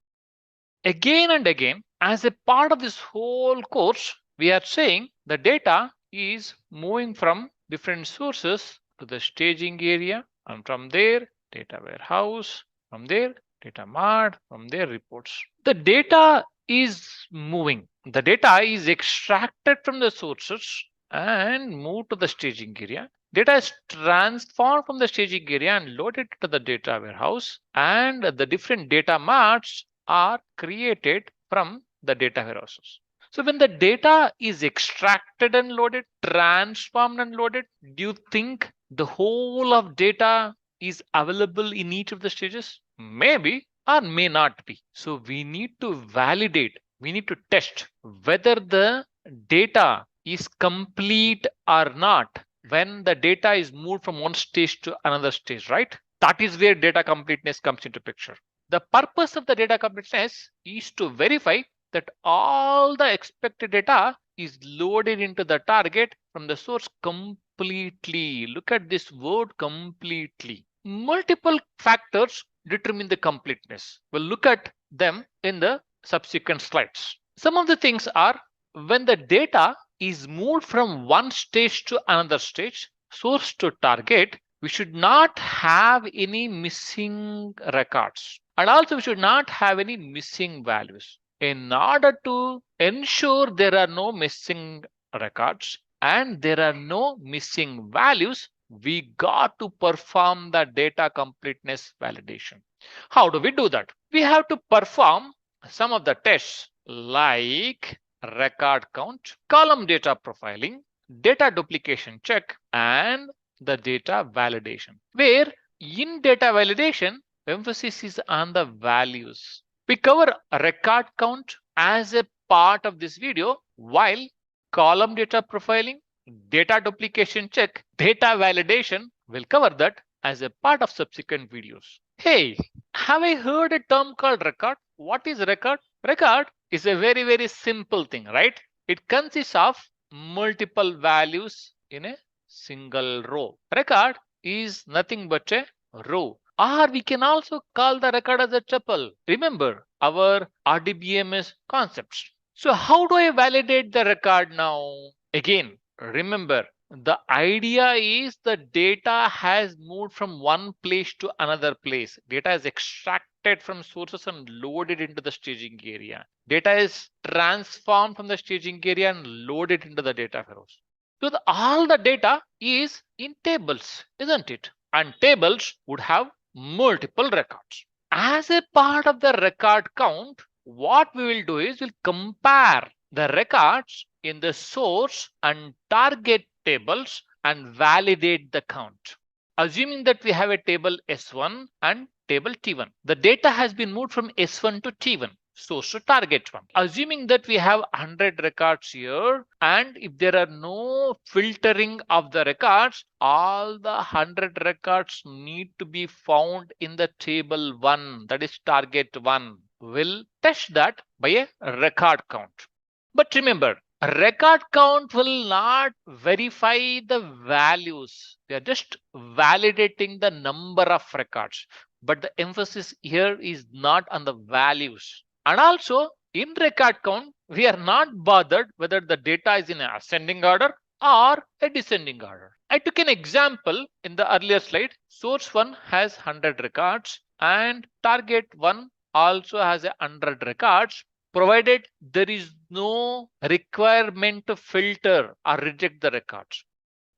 Again and again, as a part of this whole course, we are saying the data is moving from different sources to the staging area, and from there, data warehouse, from there, data mart, from there, reports. The data is moving. The data is extracted from the sources and moved to the staging area. Data is transformed from the staging area and loaded to the data warehouse, and the different data marts are created from the data warehouses. So when the data is extracted and loaded, transformed and loaded, do you think the whole of data is available in each of the stages? Maybe or may not be. So we need to validate, we need to test whether the data is complete or not when the data is moved from one stage to another stage, right? That is where data completeness comes into picture. The purpose of the data completeness is to verify that all the expected data is loaded into the target from the source completely. Look at this word completely. Multiple factors determine the completeness. We'll look at them in the subsequent slides. Some of the things are when the data is moved from one stage to another stage, source to target, we should not have any missing records. And also we should not have any missing values. In order to ensure there are no missing records and there are no missing values, we got to perform the data completeness validation. How do we do that? We have to perform some of the tests like record count, column data profiling, data duplication check, and the data validation. Where in data validation, emphasis is on the values. We cover record count as a part of this video, while column data profiling, data duplication check, data validation will cover that as a part of subsequent videos. Hey, have I heard a term called record? What is record? Record is a very simple thing, right? It consists of multiple values in a single row. Record is nothing but a row. Or we can also call the record as a tuple. Remember our RDBMS concepts. So how do I validate the record now? Again, remember the idea is the data has moved from one place to another place. Data is extracted from sources and loaded into the staging area. Data is transformed from the staging area and loaded into the data warehouse. So all the data is in tables, isn't it? And tables would have multiple records. As a part of the record count, what we will do is we'll compare the records in the source and target tables and validate the count. Assuming that we have a table S1 and table T1, the data has been moved from S1 to T1, source to target one. Assuming that we have 100 records here, and if there are no filtering of the records, all the 100 records need to be found in the table 1, that is target 1. We'll test that by a record count. But remember, a record count will not verify the values. We are just validating the number of records. But the emphasis here is not on the values. And also in record count, we are not bothered whether the data is in an ascending order or a descending order. I took an example in the earlier slide. Source 1 has 100 records and target 1 also has 100 records, provided there is no requirement to filter or reject the records.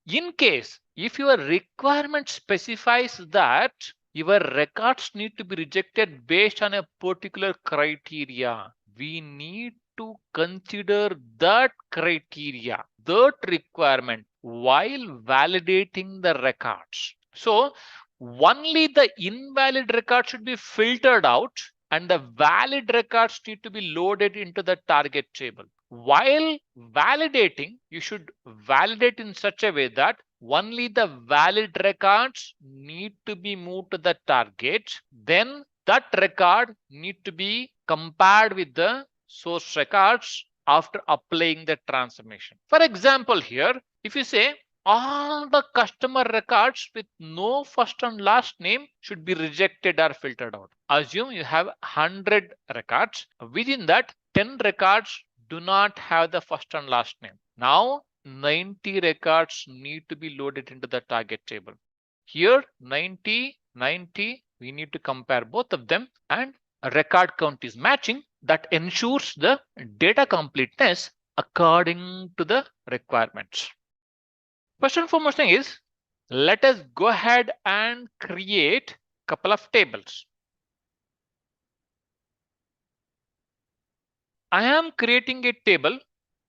In case if your requirement specifies that your records need to be rejected based on a particular criteria, we need to consider that criteria, that requirement while validating the records. So only the invalid record should be filtered out and the valid records need to be loaded into the target table. While validating, you should validate in such a way that only the valid records need to be moved to the target. Then that record need to be compared with the source records after applying the transformation. For example, here, if you say all the customer records with no first and last name should be rejected or filtered out. Assume you have 100 records. Within that, 10 records do not have the first and last name. Now 90 records need to be loaded into the target table. Here 90, 90, we need to compare both of them and a record count is matching. That ensures the data completeness according to the requirements. First and foremost thing is, let us go ahead and create a couple of tables. I am creating a table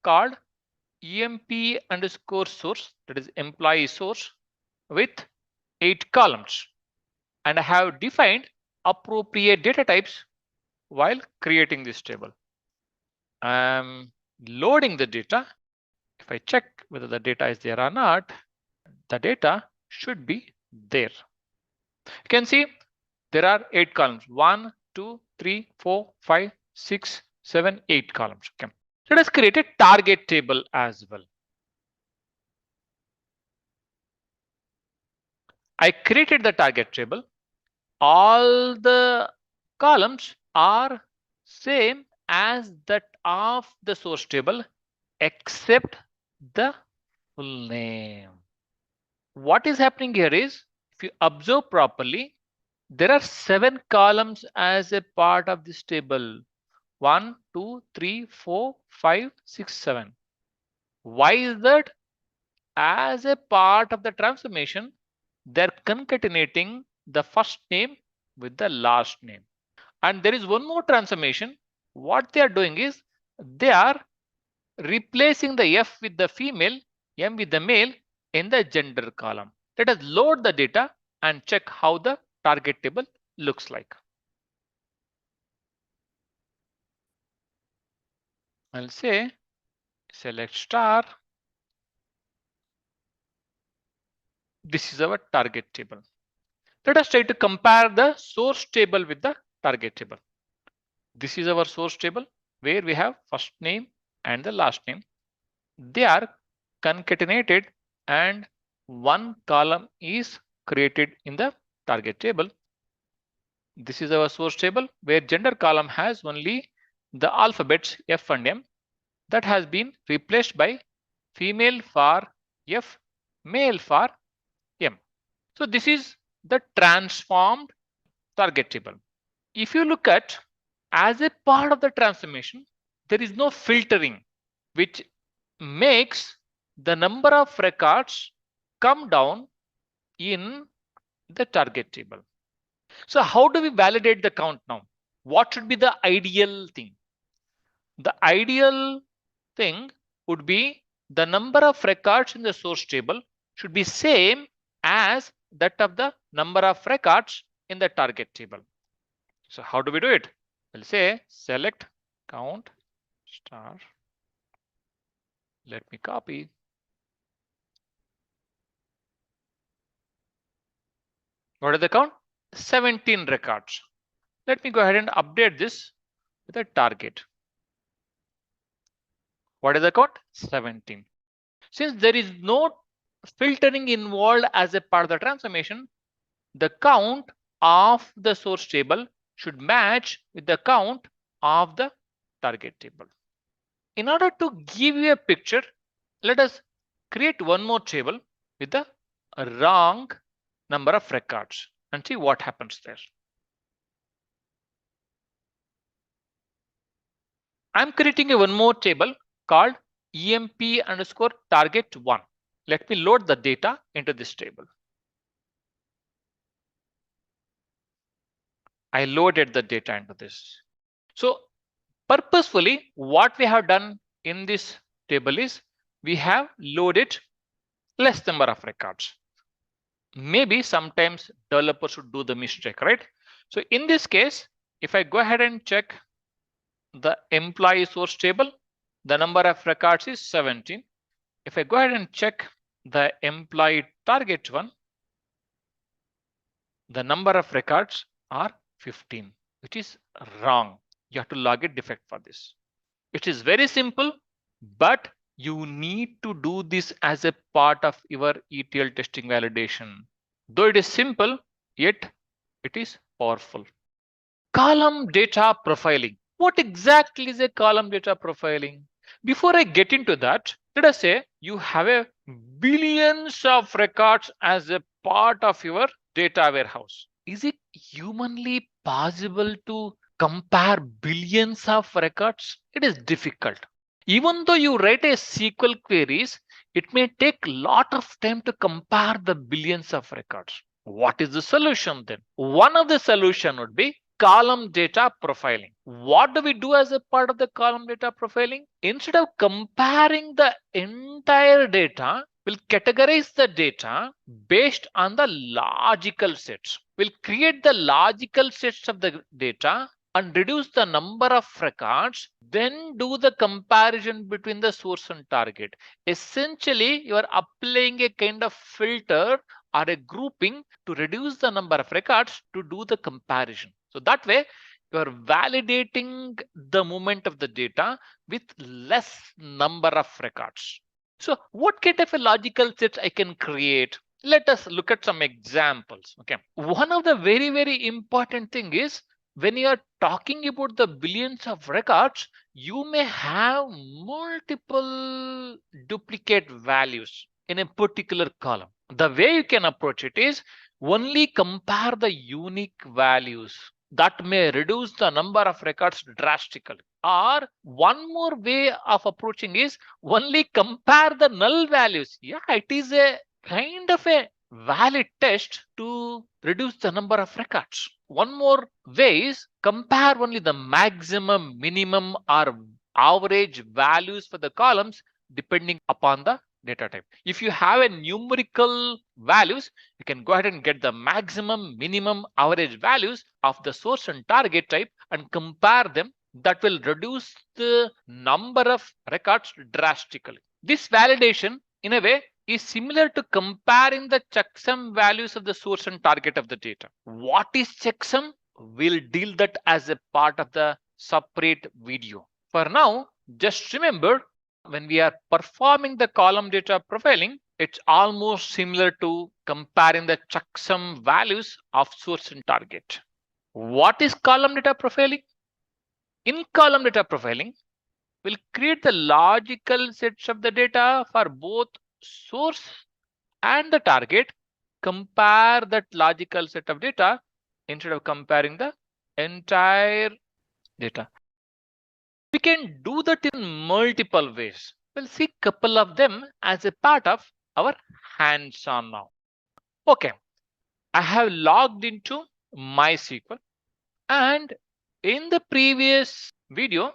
called emp underscore source, that is employee source, with 8 columns. And I have defined appropriate data types while creating this table. I'm loading the data. If I check whether the data is there or not, the data should be there. You can see there are 8 columns. 1, 2, 3, 4, 5, 6, 7, 8 columns. Okay. Let us create a target table as well. I created the target table. All the columns are same as that of the source table except the full name. What is happening here is, if you observe properly, there are 7 columns as a part of this table. 1, 2, 3, 4, 5, 6, 7. Why is that? As a part of the transformation, they're concatenating the first name with the last name. And there is one more transformation. What they are doing is they are replacing the F with the female, M with the male in the gender column. Let us load the data and check how the target table looks like. I'll say select star. This is our target table. Let us try to compare the source table with the target table. This is our source table where we have first name and the last name. They are concatenated and one column is created in the target table. This is our source table where gender column has only the alphabets F and M. That has been replaced by female for F, male for M. So this is the transformed target table. If you look at as a part of the transformation, there is no filtering, which makes the number of records come down in the target table. So how do we validate the count now? What should be the ideal thing? The ideal thing would be the number of records in the source table should be same as that of the number of records in the target table. So how do we do it? We'll say select count star. Let me copy. What is the count? 17 records. Let me go ahead and update this with a target. What is the count? 17. Since there is no filtering involved as a part of the transformation, the count of the source table should match with the count of the target table. In order to give you a picture, let us create one more table with the wrong number of records and see what happens there. I'm creating a one more table called emp underscore target 1. Let me load the data into this table. I loaded the data into this. So purposefully, what we have done in this table is we have loaded less number of records. Maybe sometimes developers should do the mistake, right? So in this case, if I go ahead and check the employee source table, the number of records is 17. If I go ahead and check the employee target one, the number of records are 15, which is wrong. You have to log a defect for this. It is very simple, but you need to do this as a part of your ETL testing validation. Though it is simple, yet it is powerful. Column data profiling. What exactly is a column data profiling? Before I get into that, let us say you have a billions of records as a part of your data warehouse. Is it humanly possible to compare billions of records? It is difficult. Even though you write a SQL queries, it may take a lot of time to compare the billions of records. What is the solution then? One of the solution would be column data profiling. What do we do as a part of the column data profiling? Instead of comparing the entire data, we'll categorize the data based on the logical sets. We'll create the logical sets of the data and reduce the number of records, then do the comparison between the source and target. Essentially, you are applying a kind of filter or a grouping to reduce the number of records to do the comparison. So that way, you are validating the movement of the data with less number of records. So what kind of a logical set I can create? Let us look at some examples. Okay. One of the very important thing is when you are talking about the billions of records, you may have multiple duplicate values in a particular column. The way you can approach it is only compare the unique values. That may reduce the number of records drastically. Or one more way of approaching is only compare the null values. Yeah, it is a kind of a valid test to reduce the number of records. One more way is compare only the maximum, minimum, or average values for the columns depending upon the data type. If you have a numerical values, you can go ahead and get the maximum, minimum, average values of the source and target type and compare them. That will reduce the number of records drastically. This validation, in a way, is similar to comparing the checksum values of the source and target of the data. What is checksum? We'll deal that as a part of the separate video. For now, just remember when we are performing the column data profiling, it's almost similar to comparing the checksum values of source and target. What is column data profiling? In column data profiling, we'll create the logical sets of the data for both source and the target. Compare that logical set of data instead of comparing the entire data. We can do that in multiple ways. We'll see a couple of them as a part of our hands-on now. Okay, I have logged into MySQL, and in the previous video,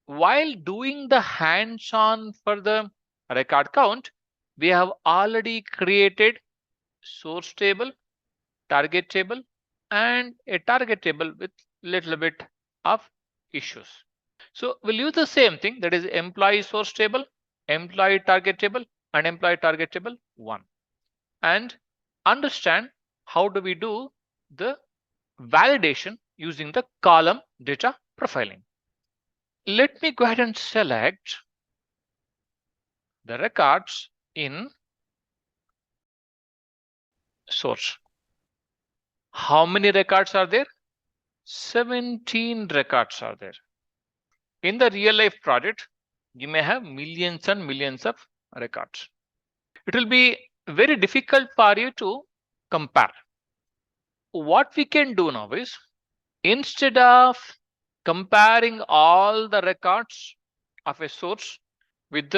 while doing the hands-on for the record count, we have already created source table, target table, and a target table with little bit of issues. So we'll use the same thing, that is employee source table, employee target table, and employee target table 1, and understand how do we do the validation using the column data profiling. Let me go ahead and select the records in source. How many records are there? 17 records are there. In the real life project, you may have millions and millions of records. It will be very difficult for you to compare. What we can do now is, instead of comparing all the records of a source with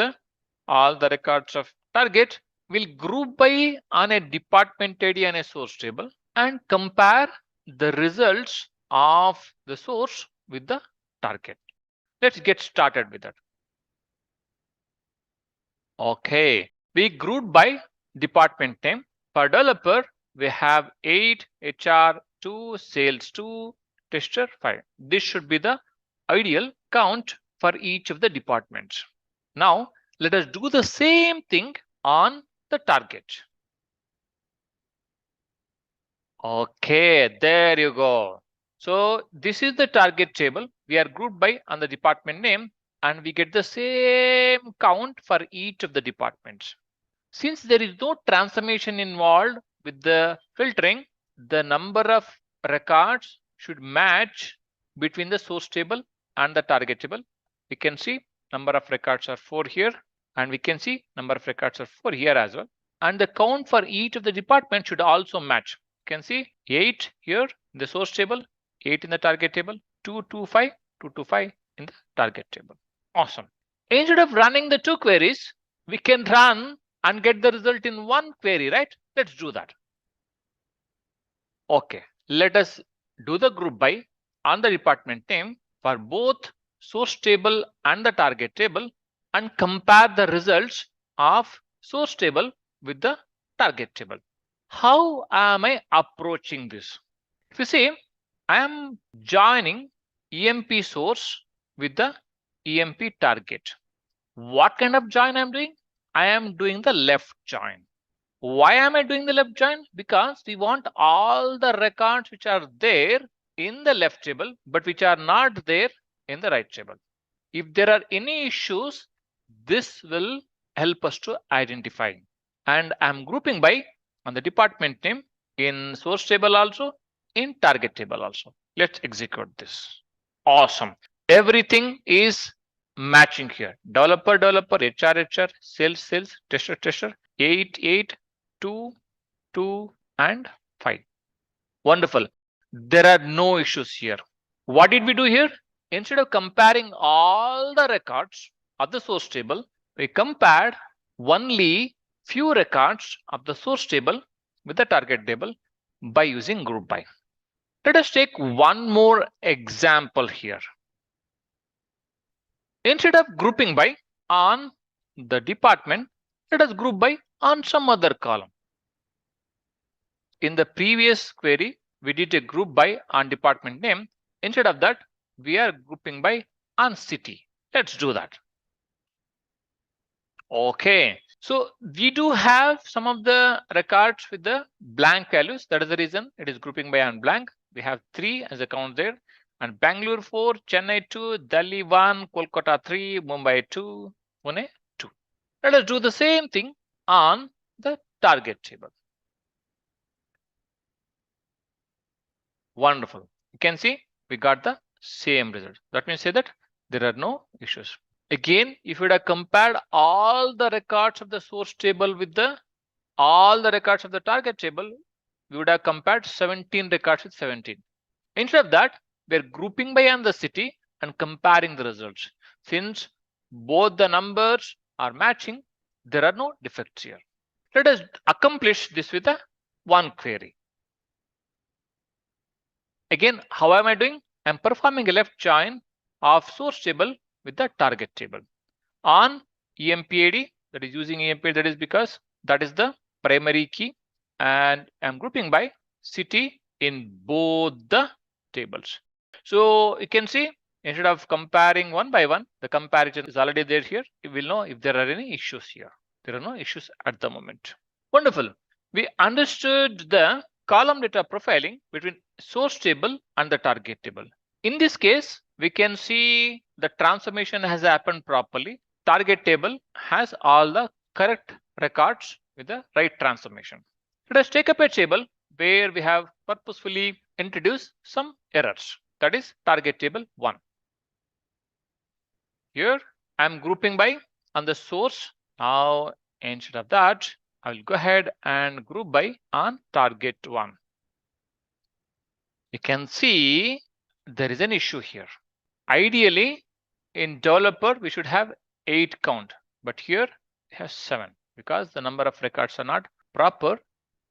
all the records of target, we'll group by on a department ID and a source table and compare the results of the source with the target. Let's get started with that. Okay, we grouped by department name. For developer, we have 8, HR 2, sales 2, tester 5. This should be the ideal count for each of the departments. Now, let us do the same thing on the target. Okay, there you go. So this is the target table. We are grouped by on the department name, and we get the same count for each of the departments. Since there is no transformation involved with the filtering, the number of records should match between the source table and the target table. We can see number of records are 4 here, and we can see number of records are 4 here as well. And the count for each of the department should also match. You can see 8 here in the source table, 8 in the target table, 225, 225 in the target table. Awesome. Instead of running the two queries, we can run and get the result in one query, right? Let's do that. Okay, let us do the group by on the department name for both source table and the target table and compare the results of source table with the target table. How am I approaching this? If you see, I am joining EMP source with the EMP target. What kind of join I'm doing? I am doing the left join. Why am I doing the left join? Because we want all the records which are there in the left table, but which are not there in the right table. If there are any issues, this will help us to identify. And I'm grouping by on the department name in source table also, in target table also. Let's execute this. Awesome. Everything is matching here. Developer, developer, HR, HR, sales, sales, tester, tester, 8, 8, 2, 2, and 5. Wonderful. There are no issues here. What did we do here? Instead of comparing all the records of the source table, we compared only few records of the source table with the target table by using group by. Let us take one more example here. Instead of grouping by on the department, let us group by on some other column. In the previous query, we did a group by on department name. Instead of that, we are grouping by on city. Let's do that. Okay, so we do have some of the records with the blank values. That is the reason it is grouping by on blank. We have 3 as a count there, and Bangalore 4, Chennai 2, Delhi 1, Kolkata 3, Mumbai 2, Pune 2. Let us do the same thing on the target table. Wonderful. You can see we got the same result. That means say that there are no issues. Again, if you would have compared all the records of the source table with the all the records of the target table, we would have compared 17 records with 17. Instead of that, we're grouping by on the city and comparing the results. Since both the numbers are matching, there are no defects here. Let us accomplish this with a one query. Again, how am I doing? I'm performing a left join of source table with the target table. On EMPAD, that is using EMPAD, that is because that is the primary key, and I'm grouping by city in both the tables. So you can see instead of comparing one by one, the comparison is already there here. You will know if there are any issues here. There are no issues at the moment. Wonderful. We understood the column data profiling between source table and the target table. In this case, we can see the transformation has happened properly. Target table has all the correct records with the right transformation. Let us take up a table where we have purposefully introduced some errors. That is target table 1. Here I'm grouping by on the source. Now instead of that, I will go ahead and group by on target 1. You can see there is an issue here. Ideally, in developer, we should have 8 count, but here it has 7 because the number of records are not proper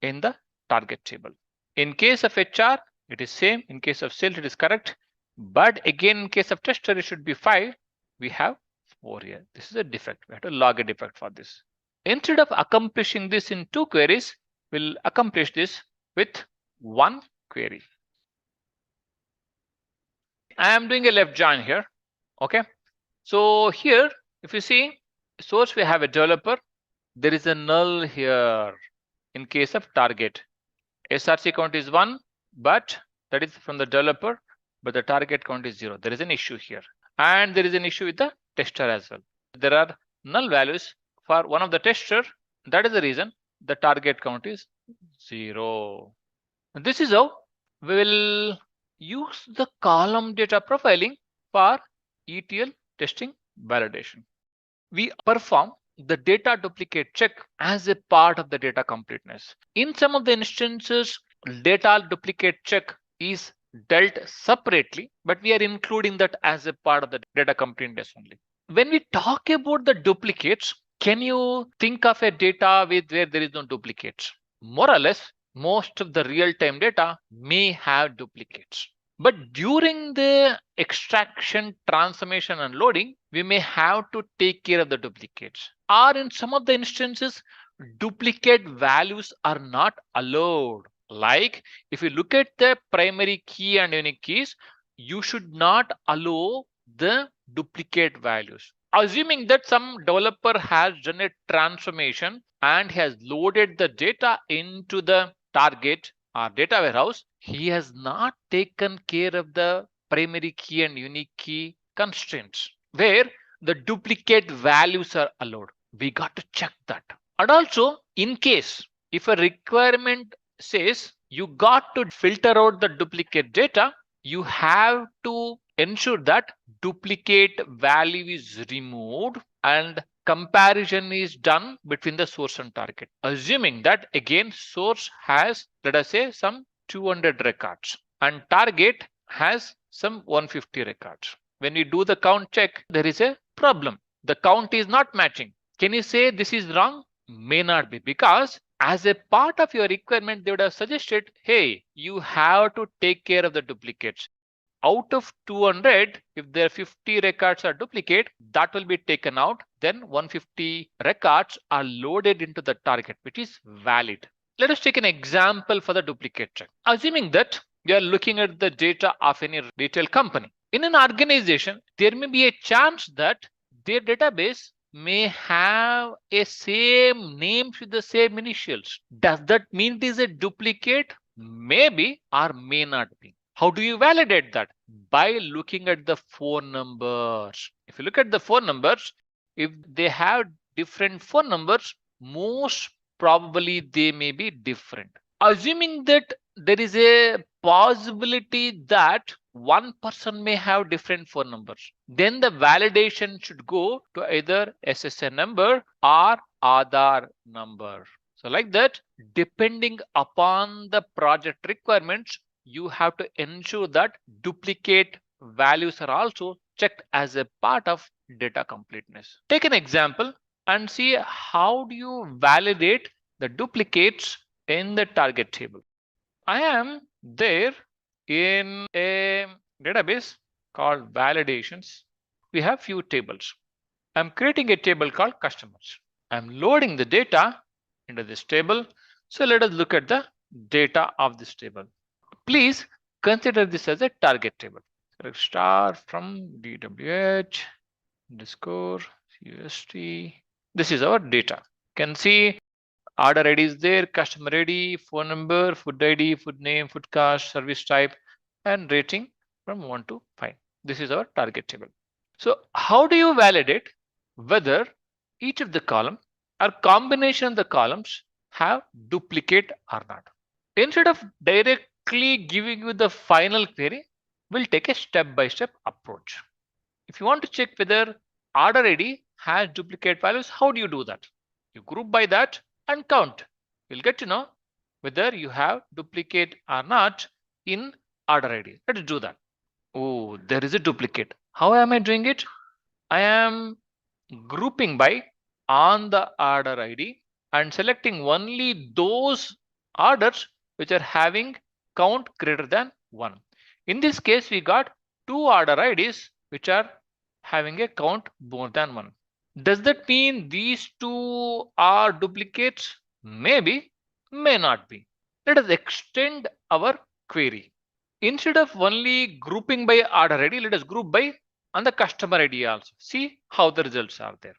in the target table. In case of HR, it is same. In case of sales, it is correct. But again, in case of tester, it should be 5. We have 4 here. This is a defect. We have to log a defect for this. Instead of accomplishing this in 2 queries, we'll accomplish this with 1 query. I am doing a left join here. Okay. So here, if you see source, we have a developer. There is a null here in case of target. SRC count is 1, but that is from the developer, but the target count is 0. There is an issue here. And there is an issue with the tester as well. There are null values for one of the tester. That is the reason the target count is 0. This is how we will use the column data profiling for ETL testing validation. We perform the data duplicate check as a part of the data completeness. In some of the instances, data duplicate check is dealt separately, but we are including that as a part of the data completeness only. When we talk about the duplicates, can you think of a data with where there is no duplicates? More or less, most of the real-time data may have duplicates. But during the extraction, transformation, and loading, we may have to take care of the duplicates. Or in some of the instances, duplicate values are not allowed. Like if you look at the primary key and unique keys, you should not allow the duplicate values. Assuming that some developer has done a transformation and has loaded the data into the target or data warehouse, he has not taken care of the primary key and unique key constraints where the duplicate values are allowed. We got to check that. And also, in case if a requirement says you got to filter out the duplicate data, you have to ensure that duplicate value is removed and comparison is done between the source and target. Assuming that again source has, let us say, some 200 records and target has some 150 records. When we do the count check, there is a problem. The count is not matching. Can you say this is wrong? May not be, because as a part of your requirement, they would have suggested, hey, you have to take care of the duplicates. Out of 200, if there are 50 records are duplicate, that will be taken out. Then 150 records are loaded into the target, which is valid. Let us take an example for the duplicate check. Assuming that you are looking at the data of any retail company. In an organization, there may be a chance that their database may have a same names with the same initials. Does that mean it is a duplicate? Maybe or may not be. How do you validate that? By looking at the phone numbers. If you look at the phone numbers, if they have different phone numbers, most probably they may be different. Assuming that there is a possibility that one person may have different phone numbers, then the validation should go to either SSN number or Aadhaar number. So like that, depending upon the project requirements, you have to ensure that duplicate values are also checked as a part of data completeness. Take an example and see how do you validate the duplicates in the target table. I am there in a database called validations. We have few tables. I'm creating a table called customers. I'm loading the data into this table. So let us look at the data of this table. Please consider this as a target table. Select star from DWH underscore CUST. This is our data. You can see order ID is there, customer ID, phone number, food ID, food name, food cost, service type, and rating from 1 to 5. This is our target table. So how do you validate whether each of the column or combination of the columns have duplicate or not? Instead of directly giving you the final query, we'll take a step-by-step approach. If you want to check whether order ID has duplicate values, how do you do that? You group by that and count. You'll get to know whether you have duplicate or not in order ID. Let's do that. Oh, there is a duplicate. How am I doing it? I am grouping by on the order ID and selecting only those orders which are having count greater than 1. In this case, we got two order IDs which are having a count more than 1. Does that mean these two are duplicates? Maybe, may not be. Let us extend our query. Instead of only grouping by order ID, let us group by and the customer ID also. See how the results are there.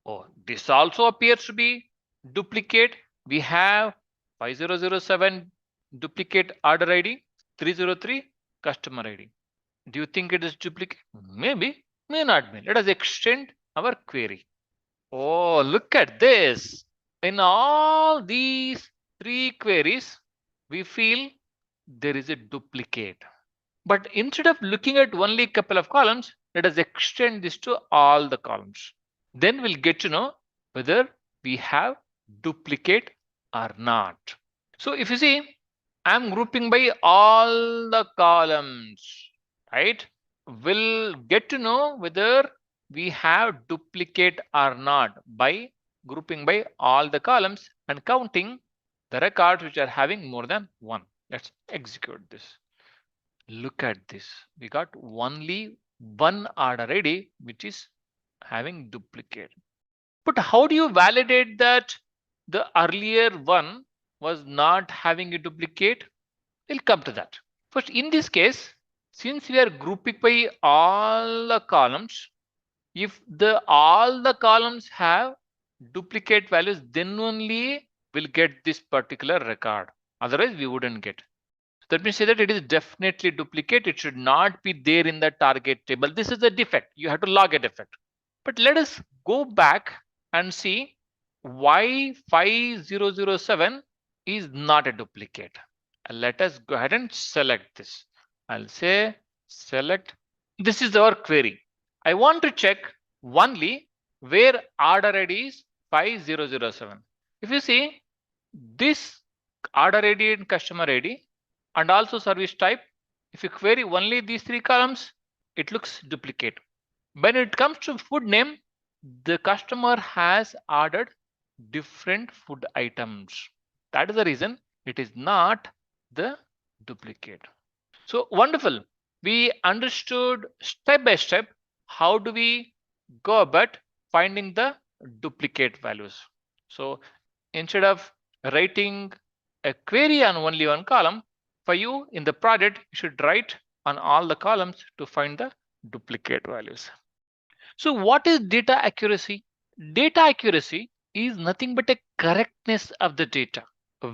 Oh, this also appears to be duplicate. We have 5007 duplicate order ID, 303 customer ID. Do you think it is duplicate? Maybe, may not be. Let us extend our query. Oh, look at this. In all these three queries, we feel there is a duplicate. But instead of looking at only a couple of columns, let us extend this to all the columns. Then we'll get to know whether we have duplicate or not. So if you see, I'm grouping by all the columns, right? We'll get to know whether we have duplicate or not by grouping by all the columns and counting the records which are having more than one. Let's execute this. Look at this. We got only one order ID which is having duplicate. But how do you validate that the earlier one was not having a duplicate? We'll come to that. First, in this case, since we are grouping by all the columns, if the all the columns have duplicate values, then only we'll get this particular record. Otherwise, we wouldn't get. So that means say that it is definitely duplicate. It should not be there in the target table. This is a defect. You have to log a defect. But let us go back and see why 5007 is not a duplicate. Let us go ahead and select this. I'll say select. This is our query. I want to check only where order ID is 5007. If you see this order ID and customer ID and also service type, if you query only these three columns, it looks duplicate. When it comes to food name, the customer has ordered different food items. That is the reason it is not the duplicate. So wonderful. We understood step by step how do we go about finding the duplicate values. So instead of writing a query on only one column, for you in the project, you should write on all the columns to find the duplicate values. So what is data accuracy? Data accuracy is nothing but a correctness of the data,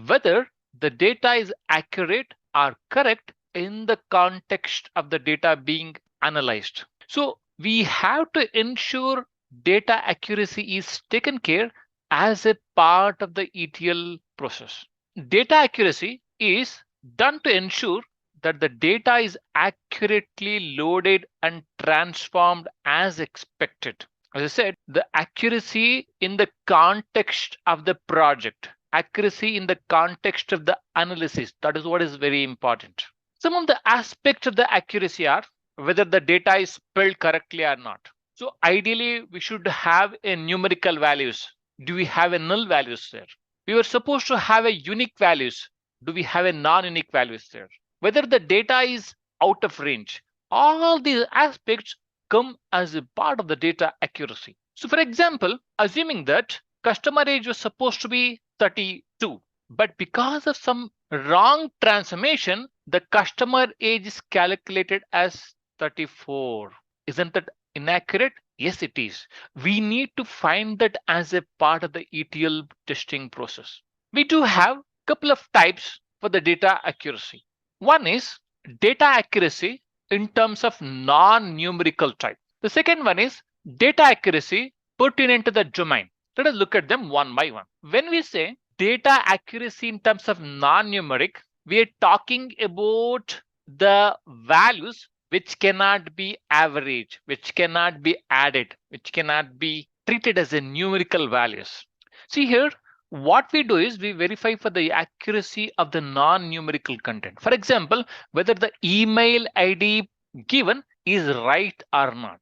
whether the data is accurate or correct in the context of the data being analyzed. So we have to ensure data accuracy is taken care as a part of the ETL process. Data accuracy is done to ensure that the data is accurately loaded and transformed as expected. As I said, the accuracy in the context of the project, accuracy in the context of the analysis, that is what is very important. Some of the aspects of the accuracy are whether the data is spelled correctly or not. So ideally, we should have a numerical values. Do we have a null values there? We were supposed to have a unique values. Do we have a non-unique values there? Whether the data is out of range. All these aspects come as a part of the data accuracy. So for example, assuming that customer age was supposed to be 32, but because of some wrong transformation, the customer age is calculated as 34. Isn't that inaccurate? Yes, it is. We need to find that as a part of the ETL testing process. We do have a couple of types for the data accuracy. One is data accuracy in terms of non-numerical type. The second one is data accuracy pertinent to the domain. Let us look at them one by one. When we say data accuracy in terms of non-numeric, we are talking about the values which cannot be averaged, which cannot be added, which cannot be treated as a numerical values. See here, what we do is we verify for the accuracy of the non-numerical content. For example, whether the email ID given is right or not.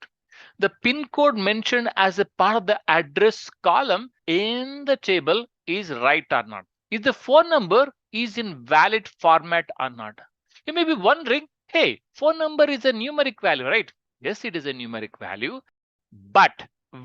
The pin code mentioned as a part of the address column in the table is right or not. If the phone number is in valid format or not. You may be wondering, hey, phone number is a numeric value, right? Yes, it is a numeric value. But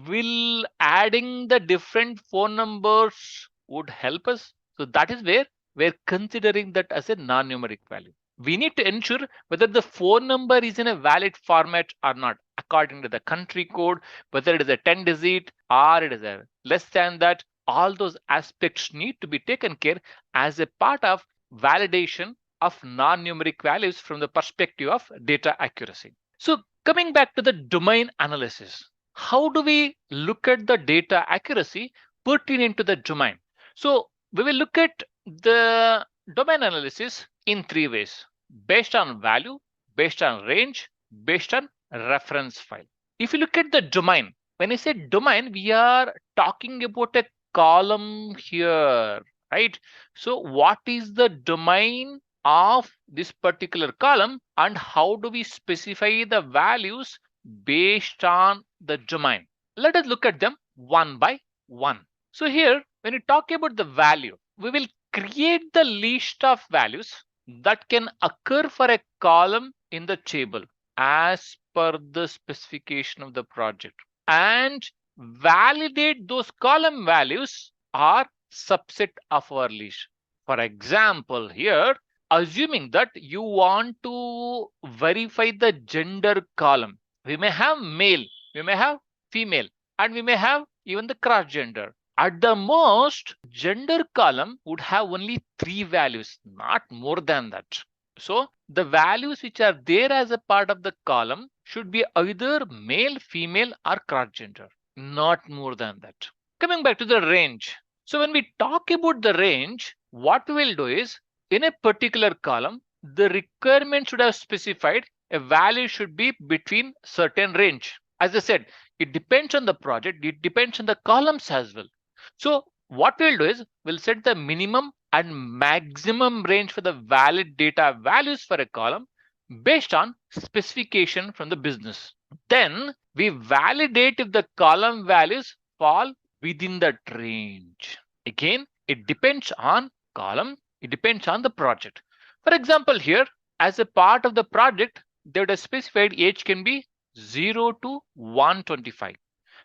will adding the different phone numbers would help us? So that is where we're considering that as a non-numeric value. We need to ensure whether the phone number is in a valid format or not, according to the country code, whether it is a 10 digit or it is a less than that. All those aspects need to be taken care as a part of validation of non-numeric values from the perspective of data accuracy. So coming back to the domain analysis, how do we look at the data accuracy pertinent to the domain? So we will look at the domain analysis in three ways: based on value, based on range, based on reference file. If you look at the domain, when I say domain, we are talking about a column here, right? So what is the domain of this particular column, and how do we specify the values based on the domain? Let us look at them one by one. So here, when you talk about the value, we will create the list of values that can occur for a column in the table as per the specification of the project, and validate those column values are subset of our list. For example, here, assuming that you want to verify the gender column, we may have male, we may have female, and we may have even the cross gender. At the most, gender column would have only three values, not more than that. So the values which are there as a part of the column should be either male, female, or cross gender, not more than that. Coming back to the range. So when we talk about the range, what we will do is, in a particular column, the requirement should have specified a value should be between certain range. As I said, it depends on the project, it depends on the columns as well. So what we'll do is, we'll set the minimum and maximum range for the valid data values for a column based on specification from the business. Then we validate if the column values fall within that range. Again, it depends on column, it depends on the project. For example, here, as a part of the project, they would have specified age can be 0 to 125.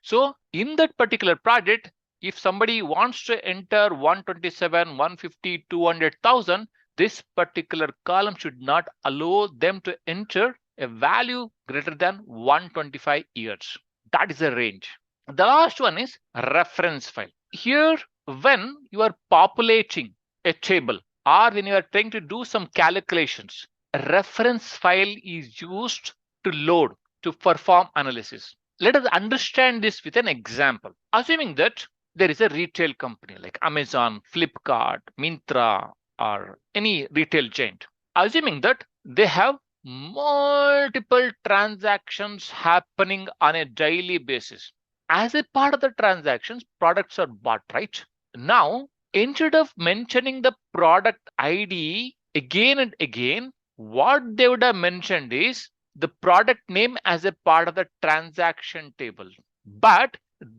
So in that particular project, if somebody wants to enter 127, 150, 200,000, this particular column should not allow them to enter a value greater than 125 years. That is the range. The last one is reference file. Here, when you are populating a table or when you are trying to do some calculations, a reference file is used to load to perform analysis. Let us understand this with an example. Assuming that there is a retail company like Amazon, Flipkart, Myntra, or any retail giant. Assuming that they have multiple transactions happening on a daily basis. As a part of the transactions, products are bought, right? Now, instead of mentioning the product ID again and again, what they would have mentioned is the product name as a part of the transaction table. But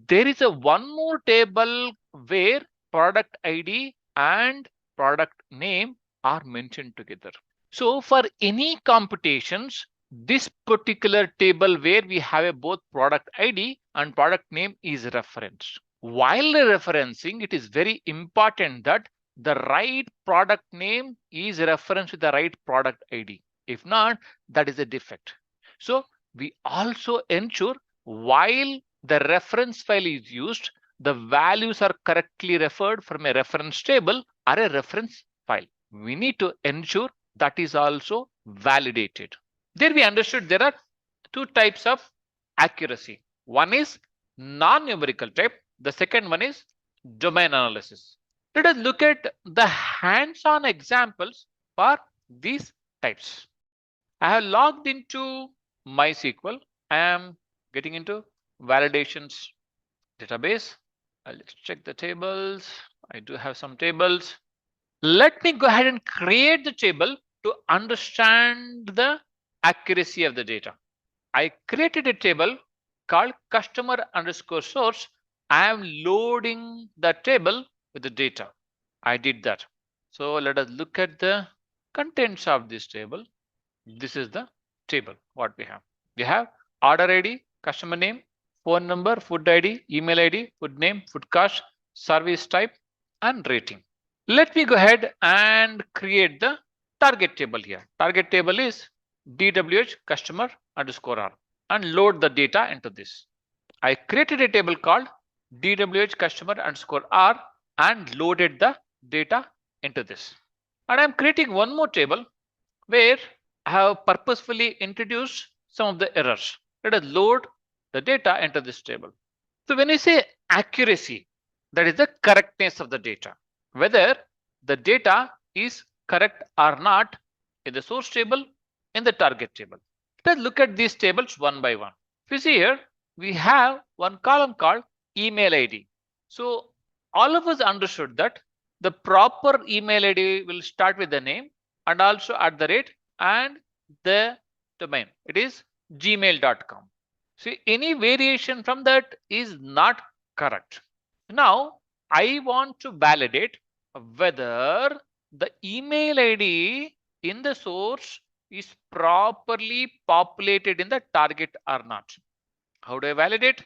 there is a one more table where product ID and product name are mentioned together. So for any computations, this particular table where we have a both product ID and product name is referenced. While referencing, it is very important that the right product name is referenced with the right product ID. If not, that is a defect. So we also ensure while the reference file is used, the values are correctly referred from a reference table or a reference file. We need to ensure that is also validated. There we understood there are two types of accuracy. One is non-numerical type. The second one is domain analysis. Let us look at the hands-on examples for these types. I have logged into MySQL. I am getting into validations database. I'll just check the tables. I do have some tables. Let me go ahead and create the table to understand the accuracy of the data. I created a table called customer underscore source. I am loading the table with the data. I did that. So let us look at the contents of this table. This is the table what we have. We have order ID, customer name, phone number, food ID, email ID, food name, food cost, service type, and rating. Let me go ahead and create the target table here. Target table is DWH customer underscore R and load the data into this. I created a table called DWH customer underscore R and loaded the data into this. And I'm creating one more table where I have purposefully introduced some of the errors. Let us load the data into this table. So when we say accuracy, that is the correctness of the data, whether the data is correct or not in the source table, in the target table. Let's look at these tables one by one. If you see here, we have one column called email ID. So all of us understood that the proper email ID will start with the name and also at the rate and the domain. It is gmail.com. See, any variation from that is not correct. Now, I want to validate whether the email ID in the source is properly populated in the target or not. How do I validate?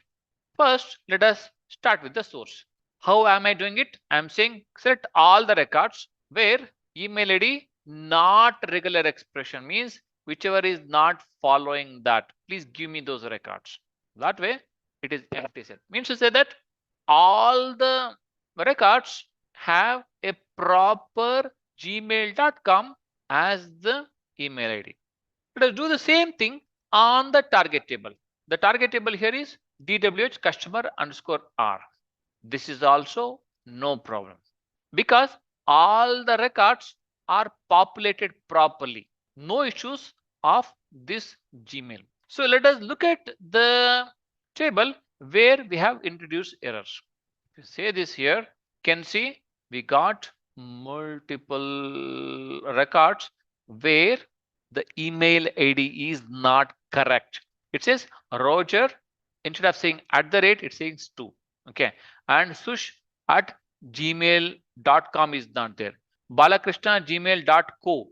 First, let us start with the source. How am I doing it? I'm saying select all the records where email ID not regular expression means whichever is not following that. Please give me those records. That way it is empty set. Means to say that all the records have a proper gmail.com as the email ID. Let us do the same thing on the target table. The target table here is DWH customer underscore R. This is also no problem because all the records are populated properly. No issues of this Gmail. So let us look at the table where we have introduced errors. If you say this here, can see we got multiple records where the email ID is not correct. It says Roger, instead of saying at the rate, it says two. Okay. And Sush at gmail.com is not there. Balakrishna gmail.co.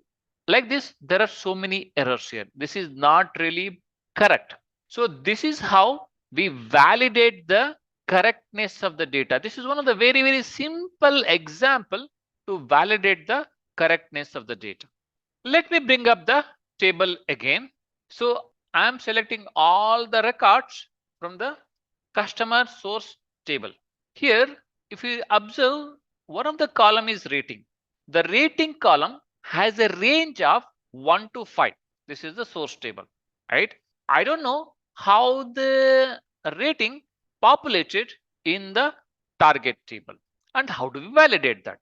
Like this, there are so many errors here. This is not really correct. So this is how we validate the correctness of the data. This is one of the very, very simple example to validate the correctness of the data. Let me bring up the table again. So I'm selecting all the records from the customer source table. Here, if you observe, one of the column is rating. The rating column has a range of 1 to 5. This is the source table, right? I don't know how the rating populated in the target table and how do we validate that.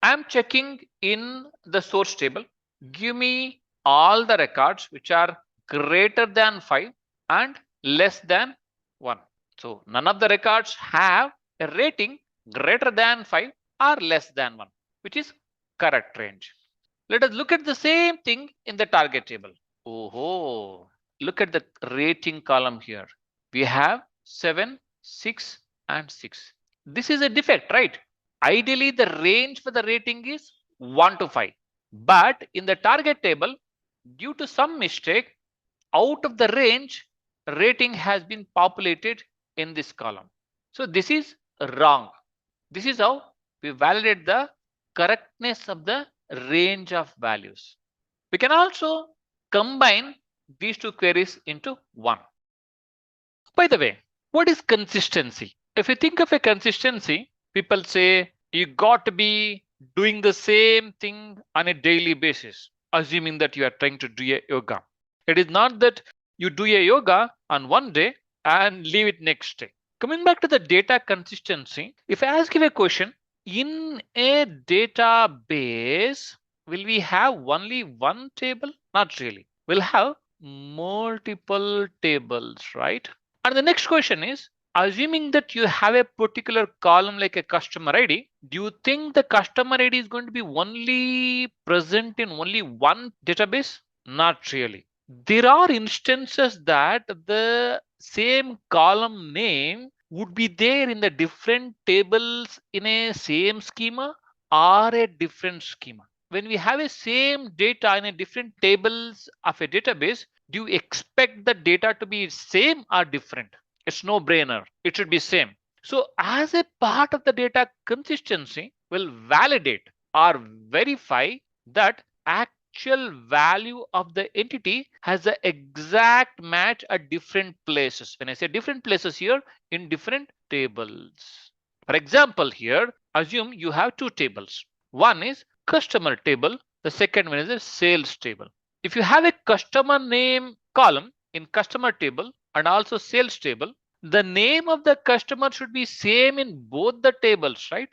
I'm checking in the source table. Give me all the records which are greater than 5 and less than 1. So none of the records have a rating greater than 5 or less than 1, which is correct range. Let us look at the same thing in the target table. Oh, look at the rating column here. We have 7, 6, and 6. This is a defect, right? Ideally, the range for the rating is 1 to 5. But in the target table, due to some mistake, out of the range, rating has been populated in this column. So this is wrong. This is how we validate the correctness of the range of values. We can also combine these two queries into one. By the way, what is consistency? If you think of a consistency, people say you got to be doing the same thing on a daily basis, assuming that you are trying to do a yoga. It is not that you do a yoga on one day and leave it next day. Coming back to the data consistency, if I ask you a question, in a database, will we have only one table? Not really. We'll have multiple tables, right? And the next question is, assuming that you have a particular column like a customer ID, do you think the customer ID is going to be only present in only one database? Not really. There are instances that the same column name would be there in the different tables in a same schema or a different schema. When we have a same data in a different tables of a database, do you expect the data to be same or different? It's no brainer. It should be same. So as a part of the data consistency, will validate or verify that actual value of the entity has the exact match at different places. When I say different places here, in different tables. For example, here, assume you have two tables. One is customer table. The second one is a sales table. If you have a customer name column in customer table and also sales table, the name of the customer should be same in both the tables, right?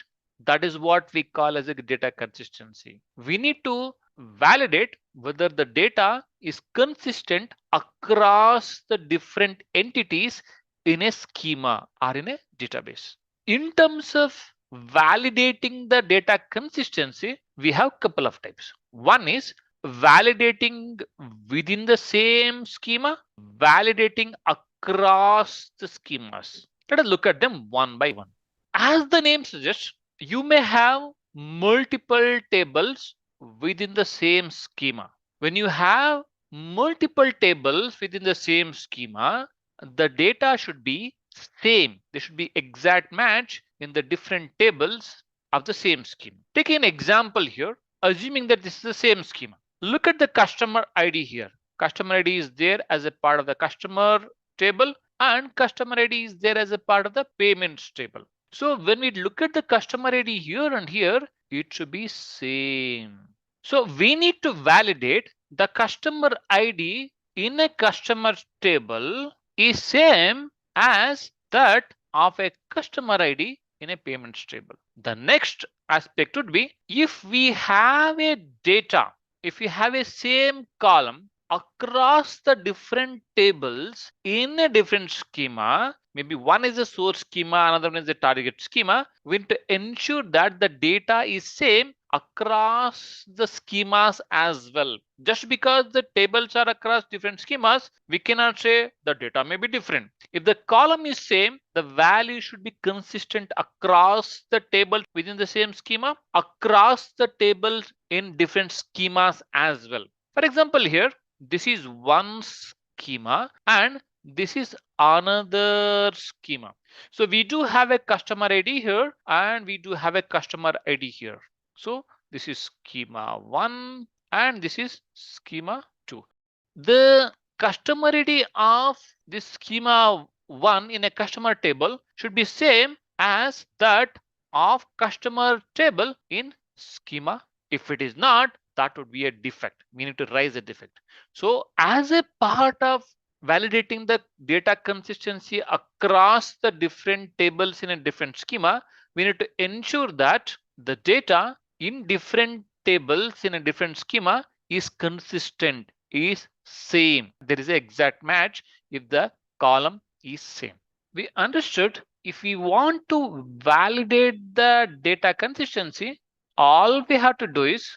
That is what we call as a data consistency. We need to validate whether the data is consistent across the different entities in a schema or in a database. In terms of validating the data consistency, we have a couple of types. One is validating within the same schema, validating across the schemas. Let us look at them one by one. As the name suggests, you may have multiple tables within the same schema. When you have multiple tables within the same schema, the data should be same. They should be exact match in the different tables of the same schema. Take an example here, assuming that this is the same schema. Look at the customer ID here. Customer ID is there as a part of the customer table, and customer ID is there as a part of the payments table. So when we look at the customer ID here and here, it should be same. So we need to validate the customer ID in a customer table is same as that of a customer ID in a payments table. The next aspect would be if we have a data, if we have a same column across the different tables in a different schema, maybe one is a source schema, another one is a target schema, we need to ensure that the data is same across the schemas as well. Just because the tables are across different schemas, we cannot say the data may be different. If the column is same, the value should be consistent across the table within the same schema, across the tables in different schemas as well. For example, here, this is one schema and this is another schema. So we do have a customer ID here and we do have a customer ID here. So this is schema 1 and this is schema 2. The customer ID of this schema 1 in a customer table should be same as that of customer table in schema. If it is not, that would be a defect. We need to raise a defect. So as a part of validating the data consistency across the different tables in a different schema, we need to ensure that the data in different tables in a different schema is consistent, is same. There is an exact match if the column is same. We understood if we want to validate the data consistency, all we have to do is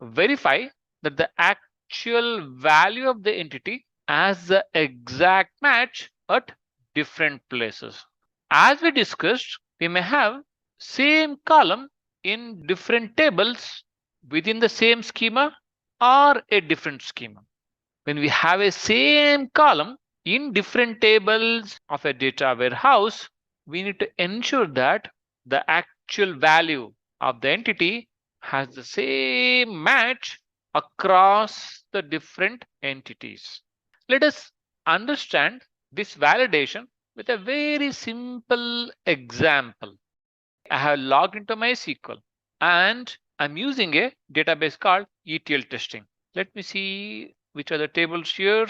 verify that the actual value of the entity has the exact match at different places. As we discussed, we may have same column in different tables within the same schema or a different schema. When we have a same column in different tables of a data warehouse, we need to ensure that the actual value of the entity has the same match across the different entities. Let us understand this validation with a very simple example. I have logged into MySQL and I'm using a database called Etl Testing. Let me see which are the tables here.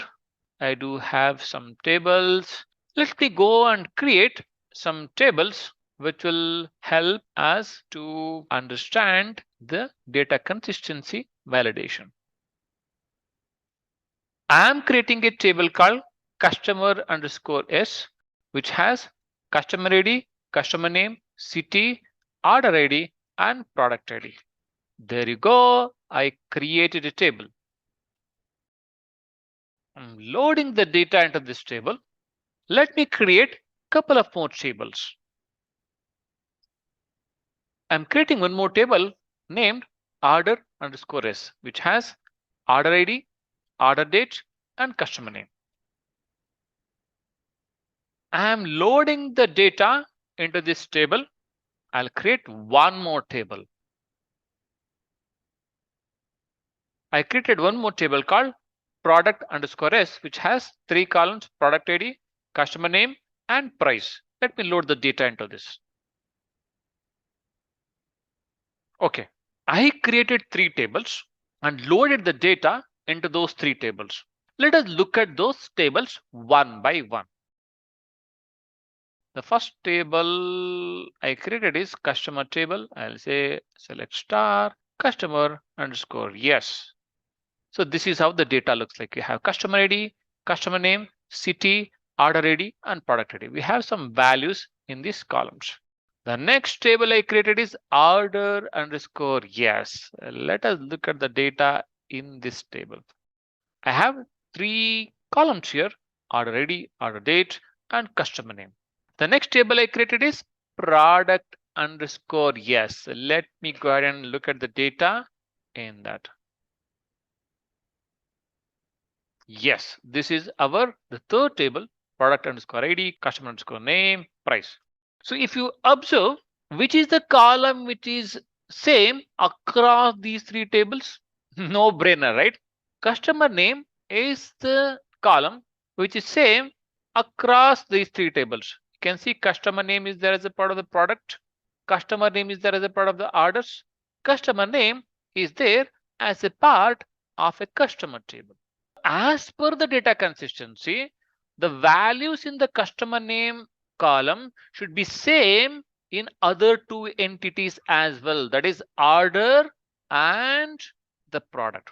I do have some tables. Let me go and create some tables which will help us to understand the data consistency validation. I'm creating a table called customer underscore S, which has customer ID, customer name, city, order ID, and product ID. There you go. I created a table. I'm loading the data into this table. Let me create a couple of more tables. I'm creating one more table named order underscore S, which has order ID, order date, and customer name. I am loading the data into this table. I'll create one more table. I created one more table called product underscore s, which has 3 columns: product ID, customer name, and price. Let me load the data into this. Okay, I created 3 tables and loaded the data into those 3 tables. Let us look at those tables one by one. The first table I created is customer table. I'll say select star customer underscore yes. So this is how the data looks like. You have customer ID, customer name, city, order ID, and product ID. We have some values in these columns. The next table I created is order underscore yes. Let us look at the data in this table. I have 3 columns here: order ID, order date, and customer name. The next table I created is product underscore yes. Let me go ahead and look at the data in that. Yes, this is the third table: product underscore ID, customer underscore name, price. So if you observe, which is the column which is same across these 3 tables? No brainer, right? Customer name is the column which is same across these 3 tables. You can see customer name is there as a part of the product. Customer name is there as a part of the orders. Customer name is there as a part of a customer table. As per the data consistency, the values in the customer name column should be same in other 2 entities as well, that is order and the product.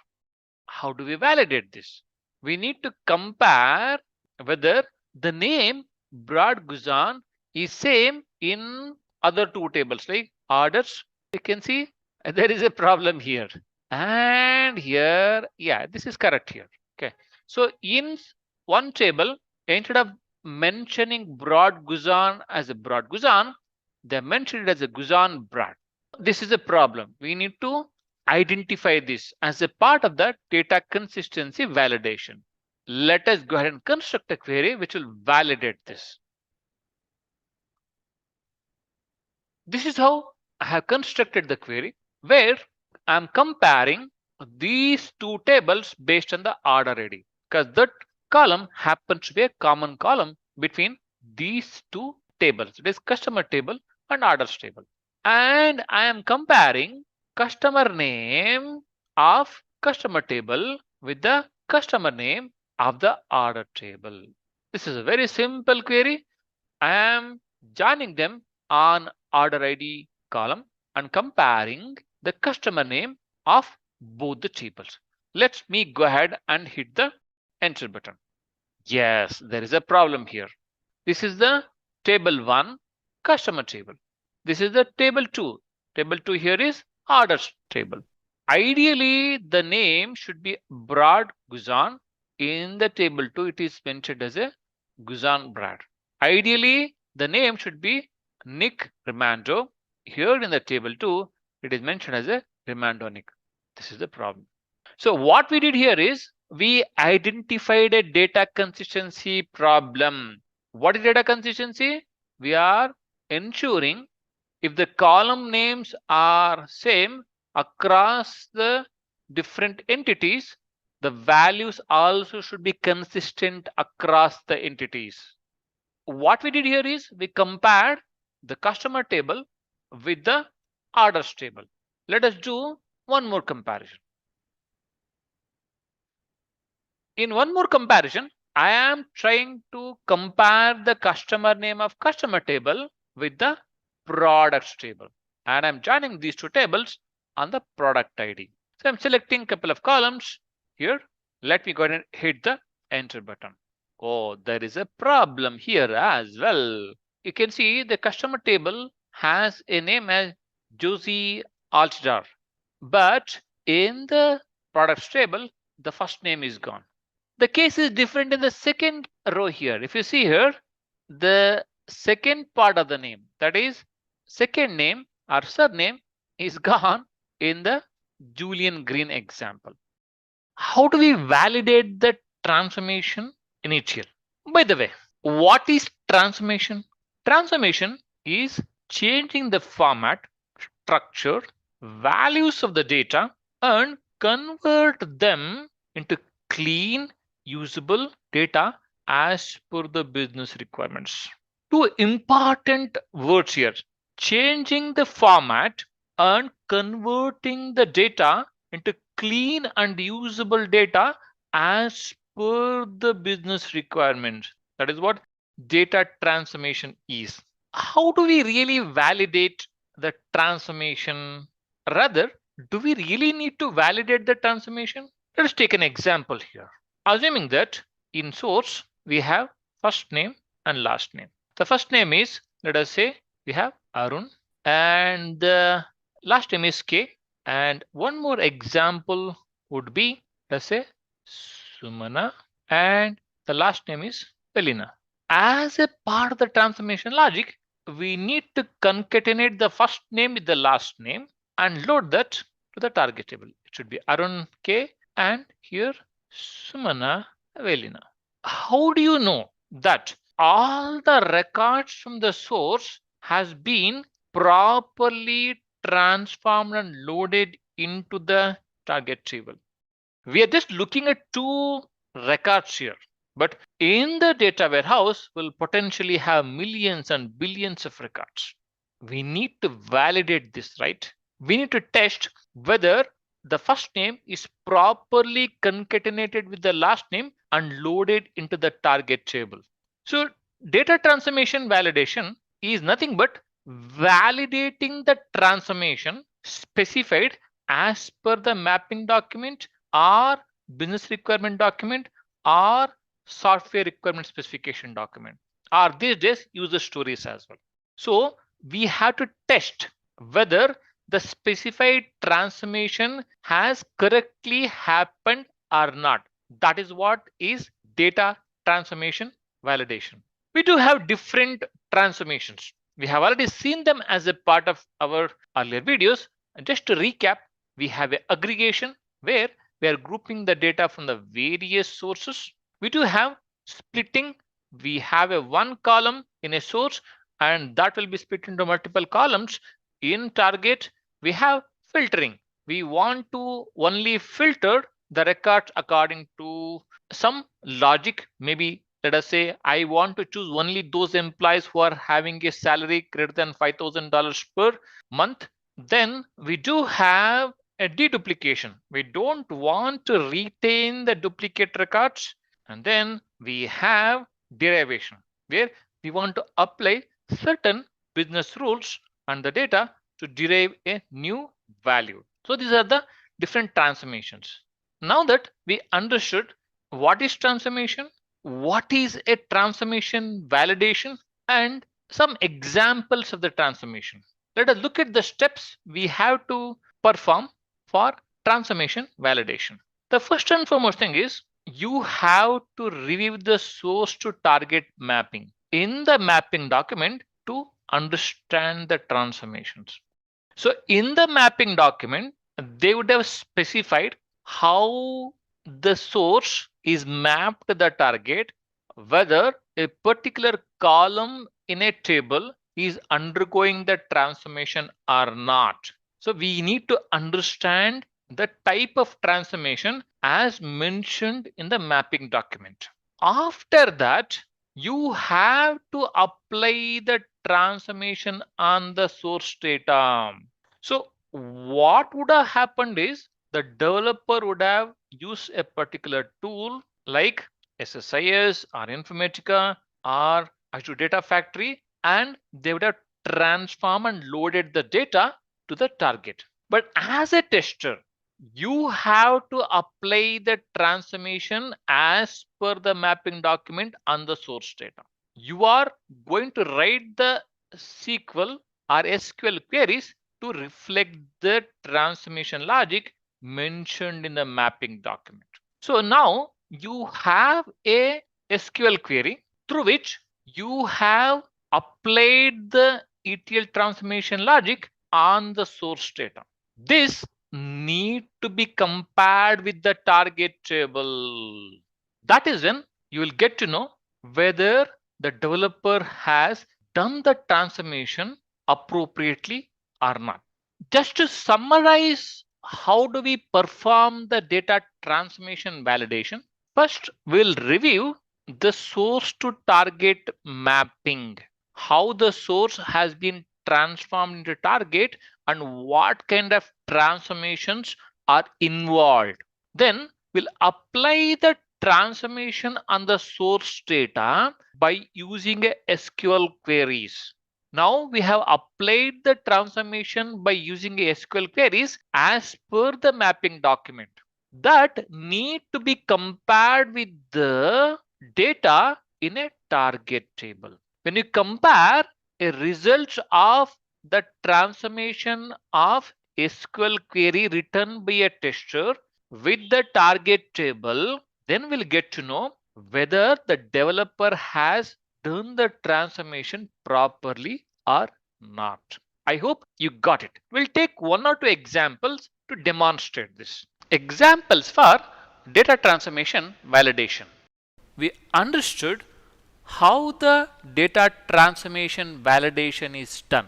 How do we validate this? We need to compare whether the name Brad Guzan is same in other 2 tables like orders. You can see there is a problem here, and here, yeah, this is correct here. Okay, so in one table, instead of mentioning Brad Guzan as a Brad Guzan, they mentioned it as a Guzan Brad. This is a problem. We need to identify this as a part of the data consistency validation. Let us go ahead and construct a query which will validate this. This is how I have constructed the query, where I'm comparing these 2 tables based on the order ID, because that column happens to be a common column between these 2 tables. It is customer table and orders table. And I am comparing customer name of customer table with the customer name of the order table. This is a very simple query. I am joining them on order ID column and comparing the customer name of both the tables. Let me go ahead and hit the enter button. Yes, there is a problem here. This is the table 1 customer table. This is the table 2. Table 2 here is orders table. Ideally, the name should be Brad Guzan. In the table 2, it is mentioned as a Guzan Brad. Ideally, the name should be Nick Rimando. Here in the table 2, it is mentioned as a Rimando Nick. This is the problem. So what we did here is we identified a data consistency problem. What is data consistency? We are ensuring if the column names are same across the different entities, the values also should be consistent across the entities. What we did here is we compared the customer table with the orders table. Let us do one more comparison. In one more comparison, I am trying to compare the customer name of customer table with the products table, and I'm joining these 2 tables on the product ID. So I'm selecting a couple of columns here. Let me go ahead and hit the enter button. Oh, there is a problem here as well. You can see the customer table has a name as Josie Altidar, but in the products table, the first name is gone. The case is different in the second row here. If you see here, the second part of the name, that is second name or surname, is gone in the Julian Green example. How do we validate the transformation initial? By the way, what is transformation? Transformation is changing the format, structure, values of the data and convert them into clean, usable data as per the business requirements. Two important words here: changing the format and converting the data into clean and usable data as per the business requirements. That is what data transformation is. How do we really validate the transformation? Rather, do we really need to validate the transformation? Let us take an example here. Assuming that in source we have first name and last name. The first name is, let us say, we have Arun, and the last name is K. And one more example would be, let's say, Sumana, and the last name is Pelina. As a part of the transformation logic, we need to concatenate the first name with the last name and load that to the target table. It should be Arun K and here Sumana Velina. How do you know that all the records from the source has been properly transformed and loaded into the target table? We are just looking at two records here, but in the data warehouse will potentially have millions and billions of records. We need to validate this, right? We need to test whether the first name is properly concatenated with the last name and loaded into the target table. So data transformation validation is nothing but validating the transformation specified as per the mapping document or business requirement document or software requirement specification document, or these days user stories as well. So we have to test whether the specified transformation has correctly happened or not. That is what is data transformation validation. We do have different transformations. We have already seen them as a part of our earlier videos. And just to recap, we have an aggregation where we are grouping the data from the various sources. We do have splitting. We have a one column in a source and that will be split into multiple columns. In target, we have filtering. We want to only filter the records according to some logic. Maybe let us say I want to choose only those employees who are having a salary greater than $5,000 per month. Then we do have a deduplication. We don't want to retain the duplicate records. And then we have derivation, where we want to apply certain business rules and the data to derive a new value. So these are the different transformations. Now that we understood what is transformation, what is a transformation validation, and some examples of the transformation, let us look at the steps we have to perform for transformation validation. The first and foremost thing is you have to review the source to target mapping in the mapping document to understand the transformations. So in the mapping document, they would have specified how the source is mapped to the target, whether a particular column in a table is undergoing the transformation or not. So we need to understand the type of transformation as mentioned in the mapping document. After that, you have to apply the transformation on the source data. So what would have happened is the developer would have used a particular tool like SSIS or Informatica or Azure Data Factory, and they would have transformed and loaded the data to the target. But as a tester, you have to apply the transformation as per the mapping document on the source data. You are going to write the SQL or SQL queries to reflect the transformation logic mentioned in the mapping document. So now you have a SQL query through which you have applied the ETL transformation logic on the source data. This need to be compared with the target table. That is when you will get to know whether the developer has done the transformation appropriately or not. Just to summarize, how do we perform the data transformation validation? First, we'll review the source to target mapping, how the source has been transformed into target and what kind of transformations are involved. Then we'll apply the transformation on the source data by using a SQL queries. Now we have applied the transformation by using SQL queries as per the mapping document that need to be compared with the data in a target table. When you compare a result of the transformation of SQL query written by a tester with the target table, then we'll get to know whether the developer has done the transformation properly or not. I hope you got it. We'll take one or two examples to demonstrate this. Examples for data transformation validation. We understood how the data transformation validation is done.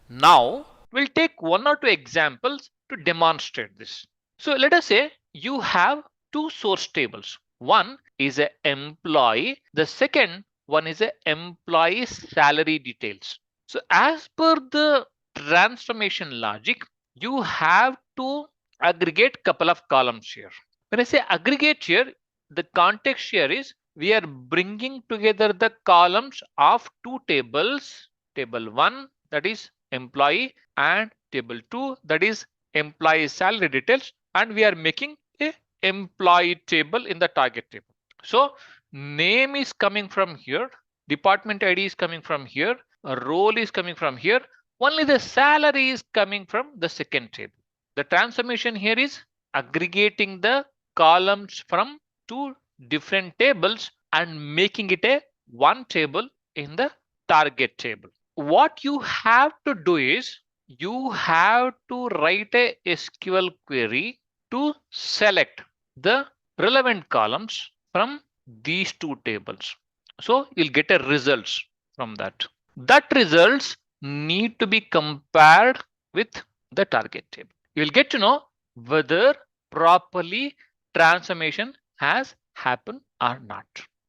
Now we'll take one or two examples to demonstrate this. So let us say you have two source tables. One is an employee, the second one is an employee salary details. So as per the transformation logic, you have to aggregate couple of columns here. When I say aggregate here, the context here is we are bringing together the columns of two tables, table 1 that is employee and table 2 that is employee salary details, and we are making a employee table in the target table. So name is coming from here, department ID is coming from here, a role is coming from here, only the salary is coming from the second table. The transformation here is aggregating the columns from two different tables and making it a one table in the target table. What you have to do is you have to write a SQL query to select the relevant columns from these two tables. So you'll get a results from that. That results need to be compared with the target table. You'll get to know whether properly transformation has happened or not.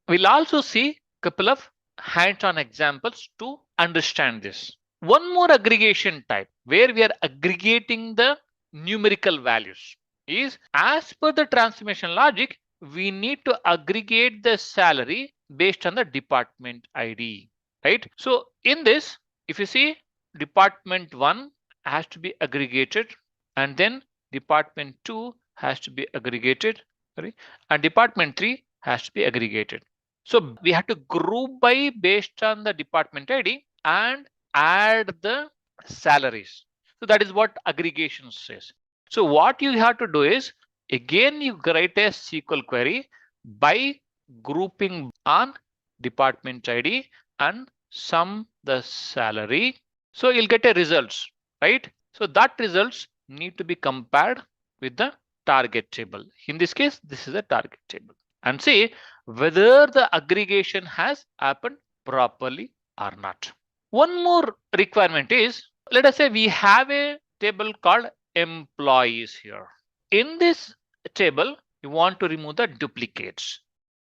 We'll also see a couple of hands-on examples to understand this. One more aggregation type where we are aggregating the numerical values is as per the transformation logic, we need to aggregate the salary based on the department ID, right? So in this, if you see department 1 has to be aggregated and then department 2 has to be aggregated, sorry, and department 3 has to be aggregated. So we have to group by based on the department ID and add the salaries. So that is what aggregation says. So what you have to do is again you write a SQL query by grouping on department ID and sum the salary. So you'll get a results, right? So that results need to be compared with the target table. In this case, this is a target table and see whether the aggregation has happened properly or not. One more requirement is, let us say we have a table called employees here. In this table, you want to remove the duplicates,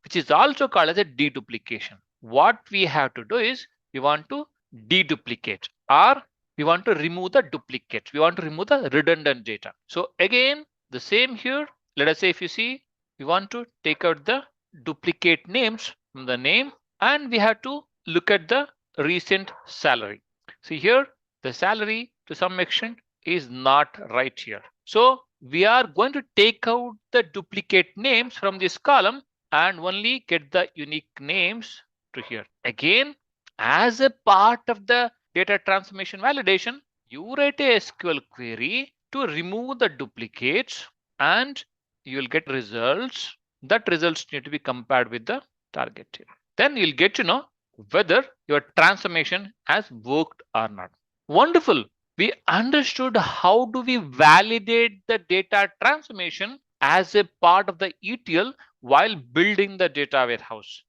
which is also called as a deduplication. What we have to do is we want to deduplicate or we want to remove the duplicates. We want to remove the redundant data. So again, the same here. Let us say if you see, we want to take out the duplicate names from the name and we have to look at the recent salary. See here, the salary to some extent is not right here. So we are going to take out the duplicate names from this column and only get the unique names to here. Again, as a part of the data transformation validation, you write a SQL query to remove the duplicates and you will get results. That results need to be compared with the target table. Then you'll get to know whether your transformation has worked or not. Wonderful. We understood how do we validate the data transformation as a part of the ETL while building the data warehouse.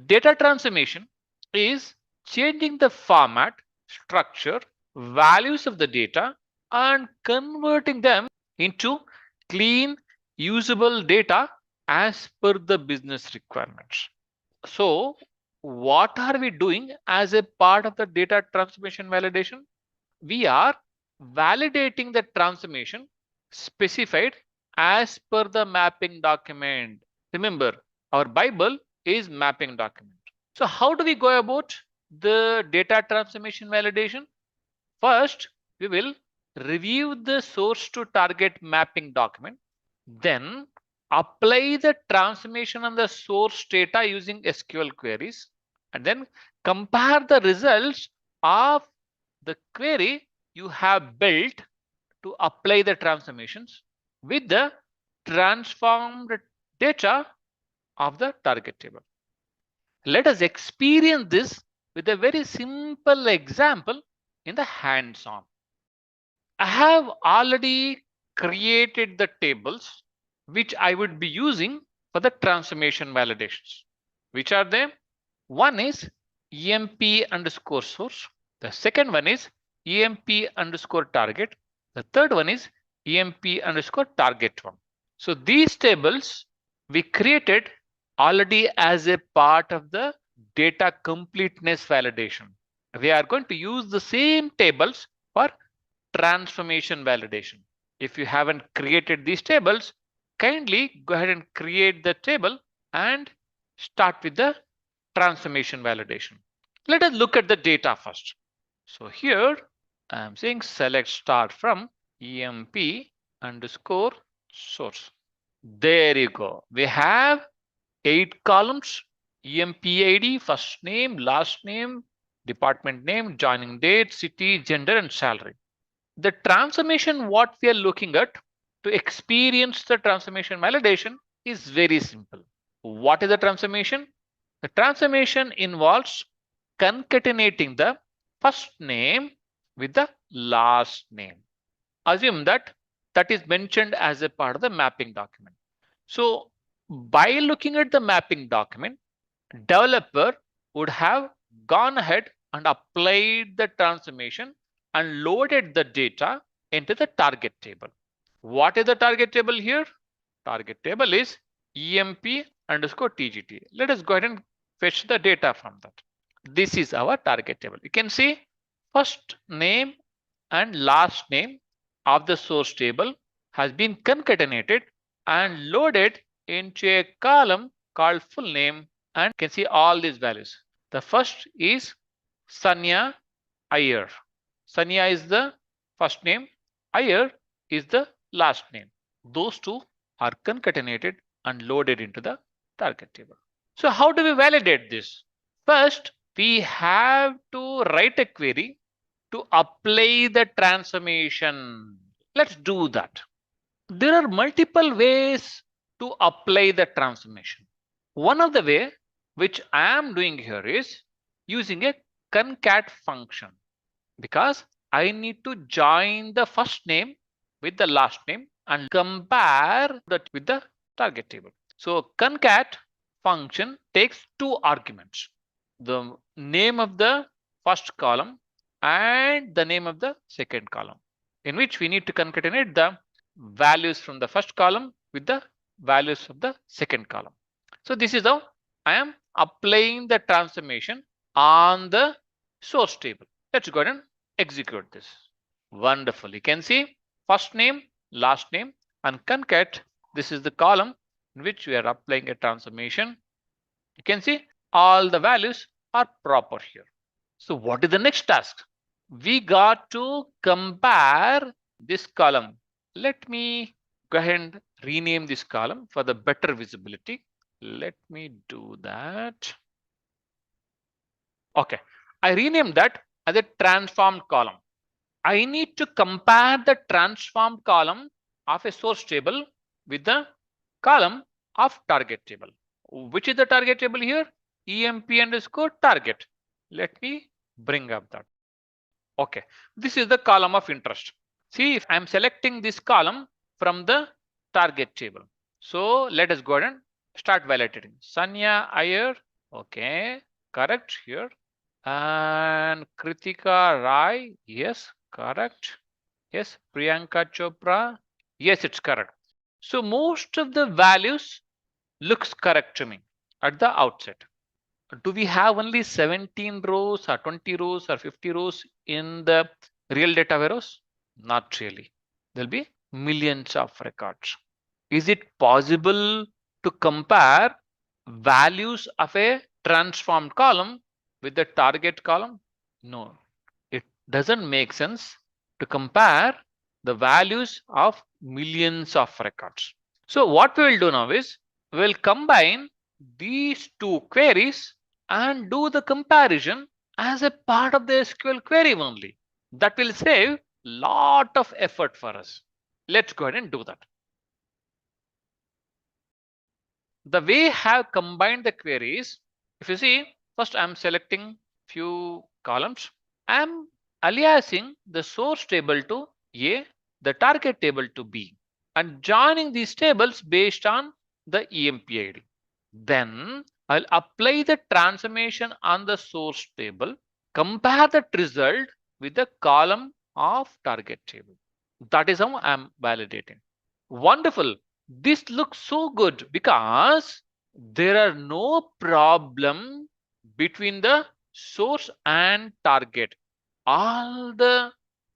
Data transformation is changing the format, structure, values of the data and converting them into clean, usable data as per the business requirements. So, what are we doing as a part of the data transformation validation? We are validating the transformation specified as per the mapping document. Remember, our Bible is mapping document. So how do we go about the data transformation validation? First, we will review the source to target mapping document, then apply the transformation on the source data using SQL queries, and then compare the results of the query you have built to apply the transformations with the transformed data of the target table. Let us experience this with a very simple example in the hands-on. I have already created the tables which I would be using for the transformation validations. Which are they? One is EMP underscore source. The second one is EMP underscore target. The third one is EMP underscore target one. So these tables we created already as a part of the data completeness validation. We are going to use the same tables for transformation validation. If you haven't created these tables, kindly go ahead and create the table and start with the transformation validation. Let us look at the data first. So here I'm saying select start from EMP underscore source. There you go. We have 8 columns: EMP ID, first name, last name, department name, joining date, city, gender, and salary. The transformation what we are looking at to experience the transformation validation is very simple. What is the transformation? The transformation involves concatenating the first name with the last name. Assume that that is mentioned as a part of the mapping document. So by looking at the mapping document, developer would have gone ahead and applied the transformation and loaded the data into the target table. What is the target table here? Target table is EMP underscore TGT. Let us go ahead and fetch the data from that. This is our target table. You can see first name and last name of the source table has been concatenated and loaded into a column called full name, and you can see all these values. The first is Sanya Iyer. Sanya is the first name, Iyer is the last name. Those two are concatenated and loaded into the target table. So how do we validate this? First, we have to write a query to apply the transformation. Let's do that. There are multiple ways to apply the transformation. One of the way which I am doing here is using a concat function, because I need to join the first name with the last name and compare that with the target table. So concat function takes two arguments: the name of the first column and the name of the second column, in which we need to concatenate the values from the first column with the values of the second column. So this is how I am applying the transformation on the source table. Let's go ahead and execute this. Wonderful. You can see first name, last name, and concat. This is the column in which we are applying a transformation. You can see all the values are proper here. So what is the next task? We got to compare this column. Let me go ahead and rename this column for the better visibility. Let me do that. Okay, I renamed that as a transformed column. I need to compare the transformed column of a source table with the column of target table. Which is the target table here? EMP underscore target. Let me bring up that. Okay, this is the column of interest. See, if I'm selecting this column from the target table. So let us go ahead and start validating. Sanya Iyer Okay, correct here. And Kritika Rai, yes, correct. Yes, Priyanka Chopra, yes, it's correct. So most of the values looks correct to me at the outset. Do we have only 17 rows or 20 rows or 50 rows in the real data warehouse? Not really. There'll be millions of records. Is it possible to compare values of a transformed column with the target column? No, it doesn't make sense to compare the values of millions of records. So what we will do now is we'll combine these two queries and do the comparison as a part of the SQL query only. That will save lot of effort for us. Let's go ahead and do that. The way I have combined the queries, if you see, first I'm selecting few columns. I'm aliasing the source table to A, the target table to B, and joining these tables based on the EMP ID. Then I'll apply the transformation on the source table, compare that result with the column of target table. That is how I'm validating. Wonderful. This looks so good because there are no problem between the source and target. All the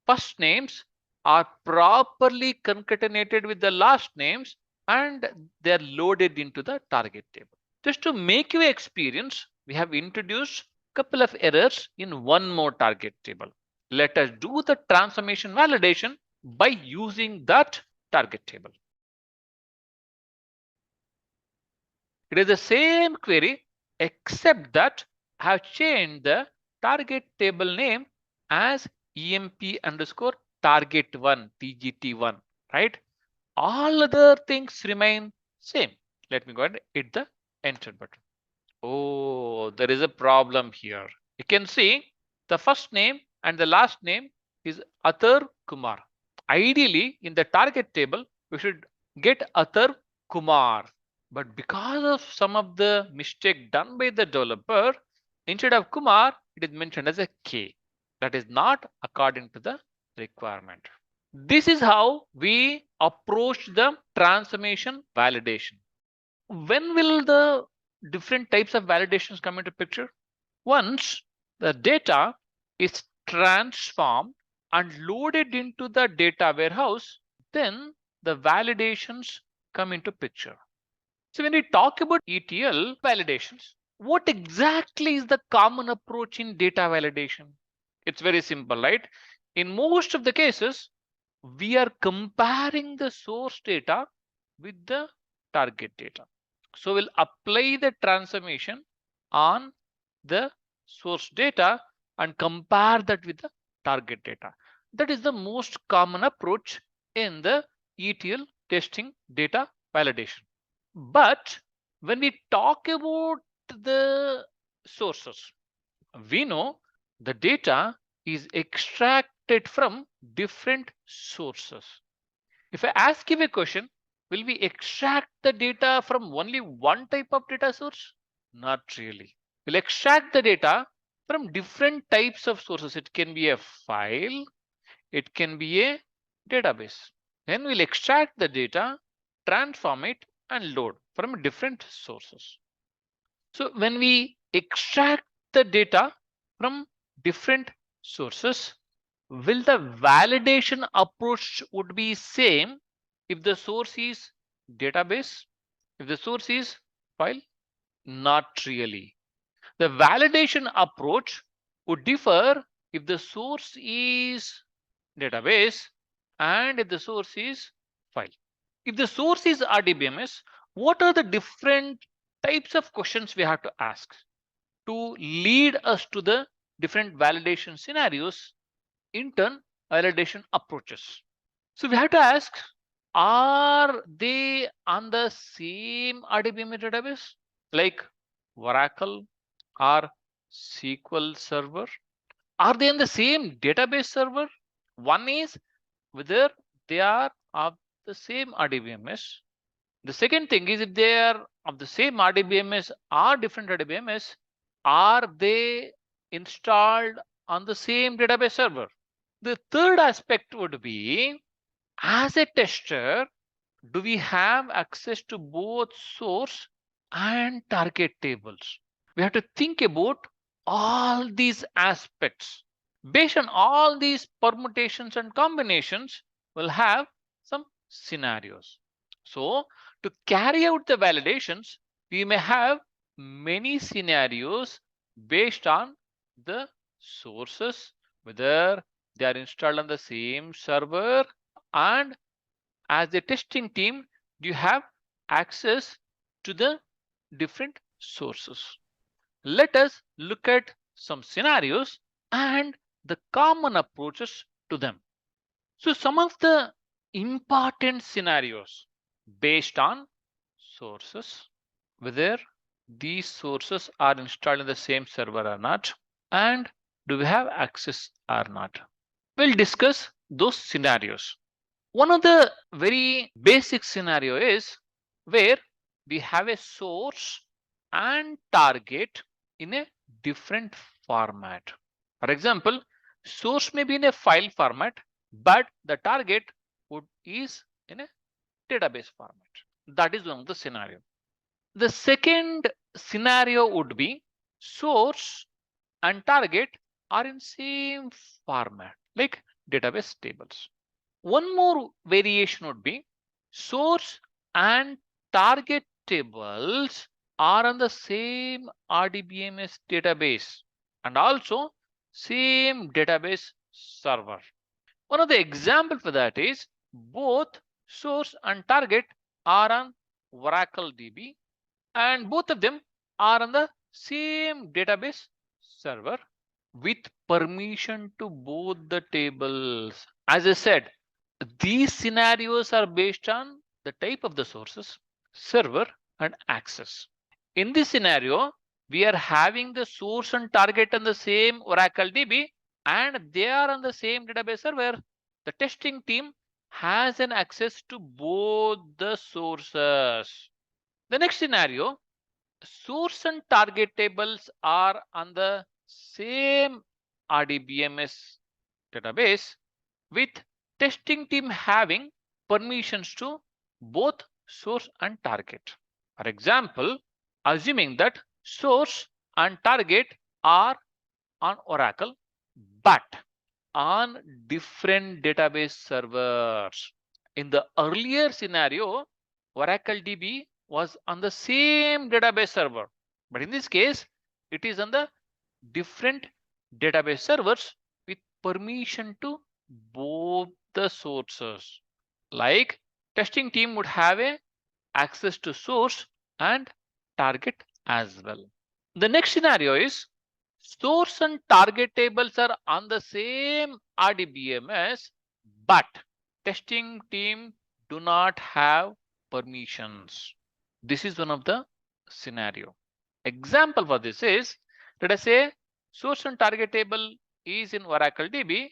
first names are properly concatenated with the last names and they're loaded into the target table. Just to make you experience, we have introduced a couple of errors in one more target table. Let us do the transformation validation by using that target table. It is the same query except that I have changed the target table name as emp underscore target1 tgt1, right? All other things remain same. Let me go ahead and hit the enter button. Oh, there is a problem here. You can see the first name and the last name is Athar Kumar. Ideally, in the target table, we should get Athar Kumar. But because of some of the mistake done by the developer, instead of Kumar, it is mentioned as a K. That is not according to the requirement. This is how we approach the transformation validation. When will the different types of validations come into picture? Once the data is transformed and loaded into the data warehouse, then the validations come into picture. So when we talk about ETL validations, what exactly is the common approach in data validation? It's very simple, right? In most of the cases, we are comparing the source data with the target data. So we'll apply the transformation on the source data and compare that with the target data. That is the most common approach in the ETL testing data validation. But when we talk about the sources, we know the data is extracted from different sources. If I ask you a question, will we extract the data from only one type of data source? Not really. We'll extract the data from different types of sources. It can be a file, it can be a database. Then we'll extract the data, transform it, and load from different sources. So when we extract the data from different sources, will the validation approach would be same if the source is database, if the source is file? Not really. The validation approach would differ if the source is database and if the source is file. If the source is RDBMS, what are the different types of questions we have to ask to lead us to the different validation scenarios, in turn, validation approaches? So we have to ask, are they on the same RDBMS database like Oracle or SQL Server? Are they in the same database server? One is whether they are of the same RDBMS, The second thing is if they are of the same RDBMS or different RDBMS, are they installed on the same database server? The third aspect would be, as a tester, do we have access to both source and target tables? We have to think about all these aspects. Based on all these permutations and combinations, we'll have some scenarios. So to carry out the validations, we may have many scenarios based on the sources, whether they are installed on the same server, and as a testing team, you have access to the different sources. Let us look at some scenarios and the common approaches to them. So some of the important scenarios based on sources, whether these sources are installed in the same server or not, and do we have access or not. We'll discuss those scenarios. One of the very basic scenario is where we have a source and target in a different format. For example, source may be in a file format, but the target is in a database format. That is one of the scenario. The second scenario would be source and target are in same format, like database tables. One more variation would be source and target tables are on the same RDBMS database and also same database server. One of the example for that is both source and target are on Oracle DB and both of them are on the same database server with permission to both the tables. As I said, these scenarios are based on the type of the sources, server, and access. In this scenario, we are having the source and target on the same Oracle DB and they are on the same database server. The testing team has an access to both the sources. The next scenario, source and target tables are on the same RDBMS database with testing team having permissions to both source and target. For example, assuming that source and target are on Oracle, but on different database servers. In the earlier scenario, Oracle DB was on the same database server, but in this case, it is on the different database servers with permission to both the sources. Like testing team would have a access to source and target as well. The next scenario is source and target tables are on the same RDBMS, but testing team do not have permissions. This is one of the scenario. Example for this is, let us say source and target table is in Oracle DB,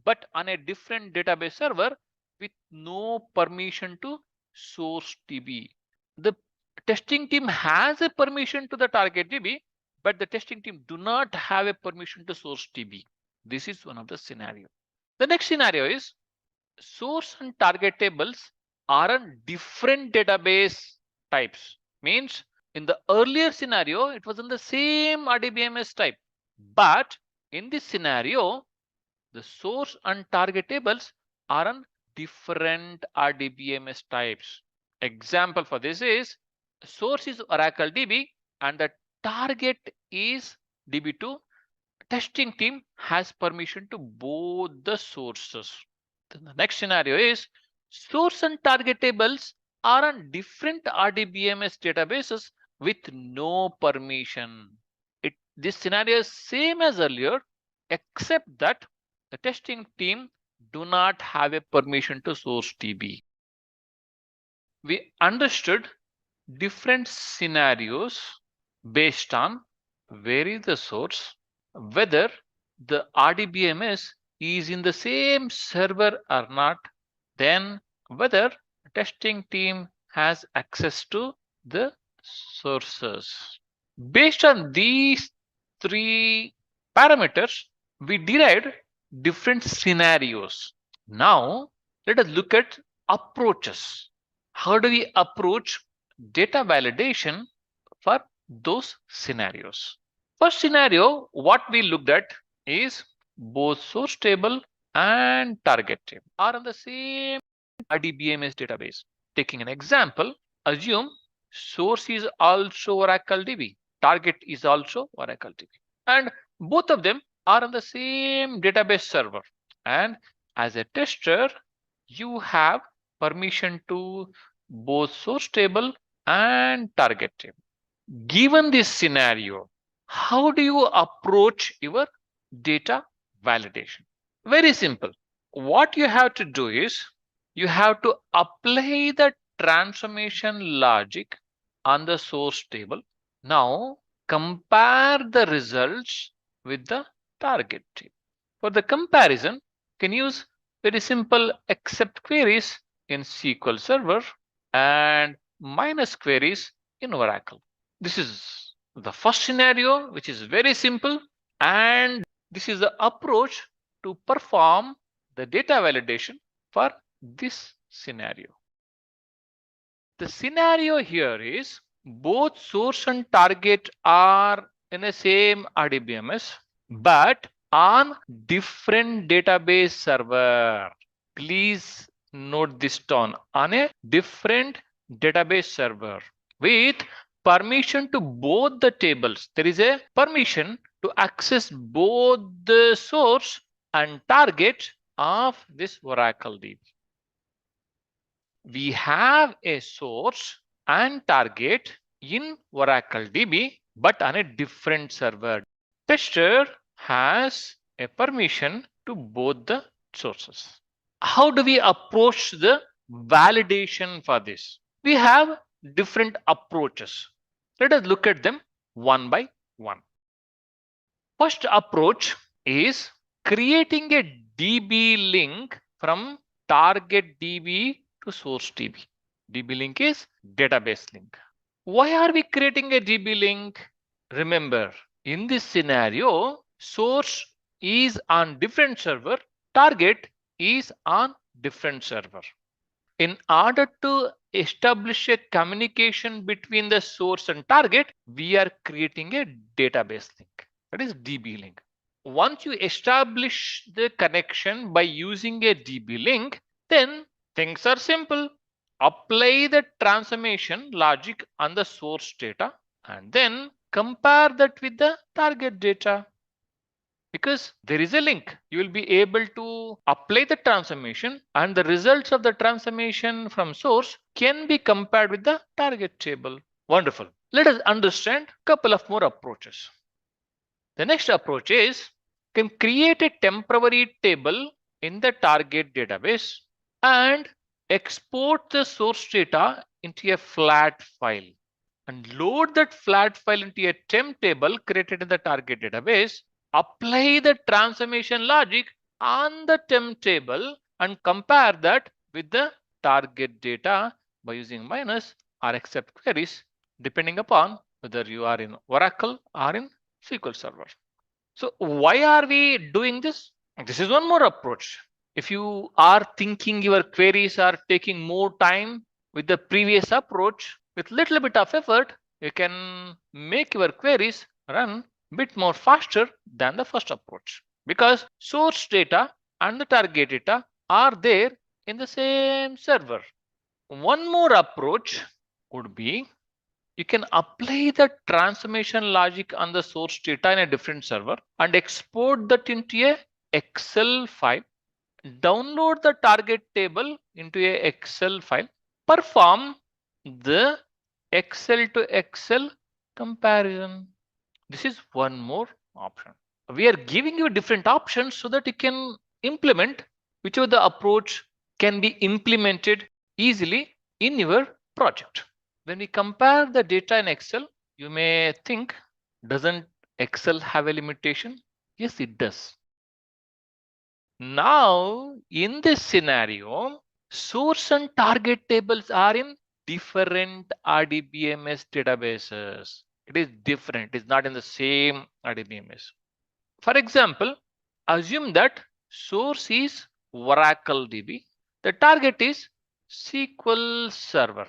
but on a different database server with no permission to source DB. The testing team has a permission to the target DB, but the testing team do not have a permission to source DB. This is one of the scenario. The next scenario is source and target tables are on different database types. Means in the earlier scenario, it was in the same RDBMS type, but in this scenario, the source and target tables are on different RDBMS types. Example for this is source is Oracle DB and the target is DB2. Testing team has permission to both the sources. Then the next scenario is source and target tables are on different RDBMS databases with no permission. This scenario is same as earlier, except that the testing team do not have a permission to source DB. We understood different scenarios based on where is the source, whether the RDBMS is in the same server or not, then whether testing team has access to the sources. Based on these three parameters, we derived different scenarios. Now, let us look at approaches. How do we approach data validation for those scenarios? First scenario, what we looked at is both source table and target table are on the same RDBMS database. Taking an example, assume source is also Oracle DB, target is also Oracle DB, and both of them are on the same database server. And as a tester, you have permission to both source table and target table. Given this scenario, how do you approach your data validation? Very simple. What you have to do is you have to apply the transformation logic on the source table. Now compare the results with the target table. For the comparison, you can use very simple except queries in SQL Server and minus queries in Oracle. This is the first scenario, which is very simple, and this is the approach to perform the data validation for this scenario. The scenario here is both source and target are in the same RDBMS, but on different database server. Please note this down, on a different database server with permission to both the tables. There is a permission to access both the source and target of this Oracle DB. We have a source and target in Oracle DB, but on a different server. Tester has a permission to both the sources. How do we approach the validation for this? We have different approaches. Let us look at them one by one. First approach is creating a DB link from target DB to source DB. DB link is database link. Why are we creating a DB link? Remember, in this scenario, source is on different server, target is on different server. In order to establish a communication between the source and target, we are creating a database link. That is DB link. Once you establish the connection by using a DB link, then things are simple. Apply the transformation logic on the source data and then compare that with the target data. Because there is a link, you will be able to apply the transformation and the results of the transformation from source can be compared with the target table. Wonderful. Let us understand a couple of more approaches. The next approach is can create a temporary table in the target database and export the source data into a flat file and load that flat file into a temp table created in the target database, apply the transformation logic on the temp table and compare that with the target data by using minus or except queries, depending upon whether you are in Oracle or in SQL Server. So why are we doing this? This is one more approach. If you are thinking your queries are taking more time with the previous approach, with little bit of effort, you can make your queries run a bit more faster than the first approach because source data and the target data are there in the same server. One more approach would be you can apply the transformation logic on the source data in a different server and export that into a Excel file, download the target table into a Excel file, perform the Excel to Excel comparison. This is one more option. We are giving you different options so that you can implement whichever the approach can be implemented easily in your project. When we compare the data in Excel, you may think, doesn't Excel have a limitation? Yes, it does. Now, in this scenario, source and target tables are in different RDBMS databases. It is different. It is not in the same RDBMS. For example, assume that source is Oracle DB. The target is SQL Server.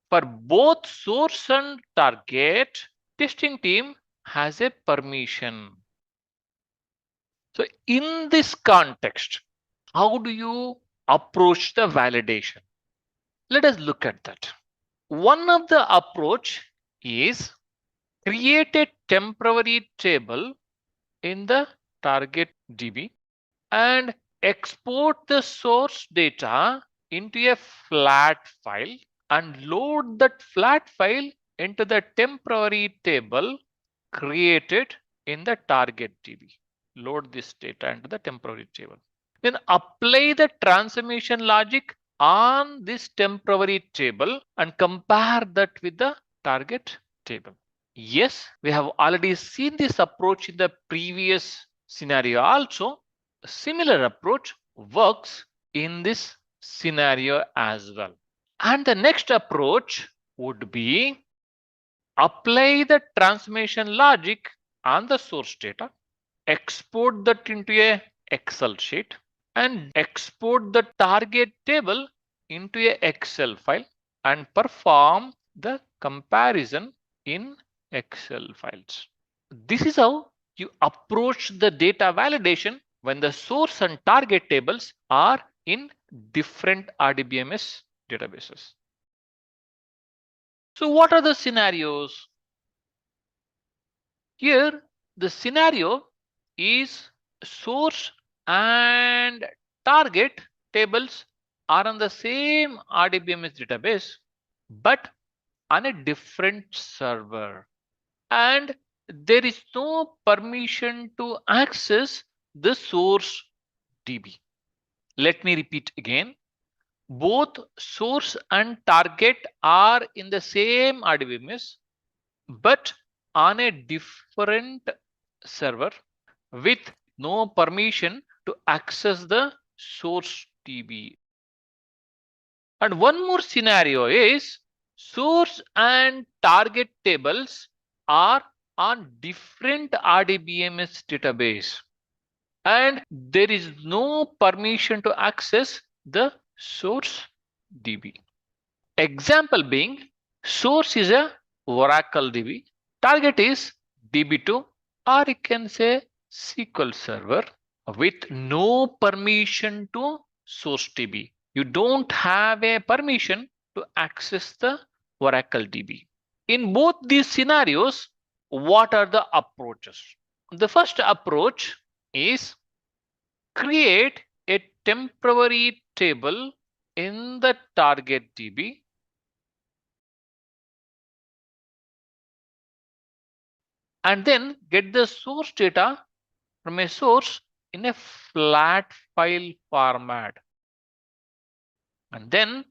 For both source and target, testing team has a permission. So in this context, how do you approach the validation? Let us look at that. One of the approach is create a temporary table in the target DB and export the source data into a flat file and load that flat file into the temporary table created in the target DB. Load this data into the temporary table. Then apply the transformation logic on this temporary table and compare that with the target table. Yes, we have already seen this approach in the previous scenario also. A similar approach works in this scenario as well. And the next approach would be apply the transformation logic on the source data, export that into a Excel sheet and export the target table into a Excel file and perform the comparison in Excel files. This is how you approach the data validation when the source and target tables are in different RDBMS databases. So what are the scenarios? Here, the scenario is source and target tables are on the same RDBMS database, but on a different server. And there is no permission to access the source DB. Let me repeat again. Both source and target are in the same RDBMS, but on a different server with no permission to access the source DB. And one more scenario is source and target tables are on different RDBMS database and there is no permission to access the source DB. Example being source is a Oracle DB, target is DB2 or you can say SQL Server with no permission to source DB. You don't have a permission to access the Oracle DB. In both these scenarios, what are the approaches? The first approach is create a temporary table in the target DB and then get the source data from a source in a flat file format and then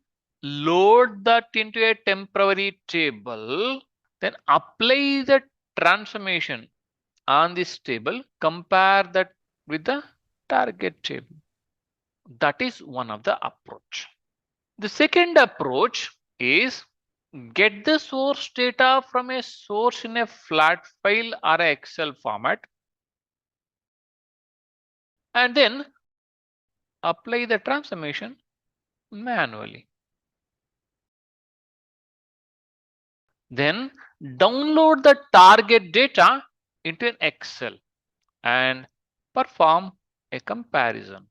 load that into a temporary table, then apply the transformation on this table, compare that with the target table. That is one of the approach. The second approach is get the source data from a source in a flat file or a Excel format and then apply the transformation manually. Then download the target data into an Excel and perform a comparison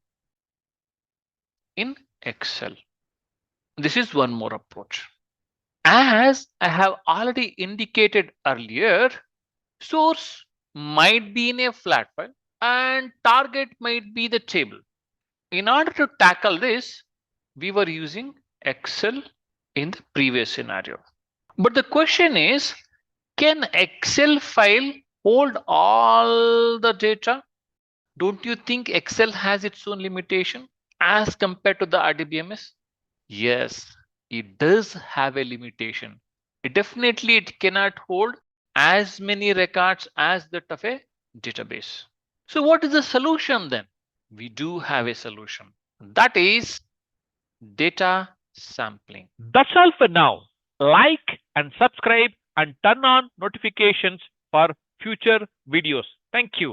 in Excel. This is one more approach. As I have already indicated earlier, source might be in a flat file and target might be the table. In order to tackle this, we were using Excel in the previous scenario. But the question is, can Excel file hold all the data? Don't you think Excel has its own limitation as compared to the RDBMS? Yes, it does have a limitation. It cannot hold as many records as that of a database. So what is the solution then? We do have a solution. That is data sampling. That's all for now. like and subscribe and turn on notifications for future videos. Thank you.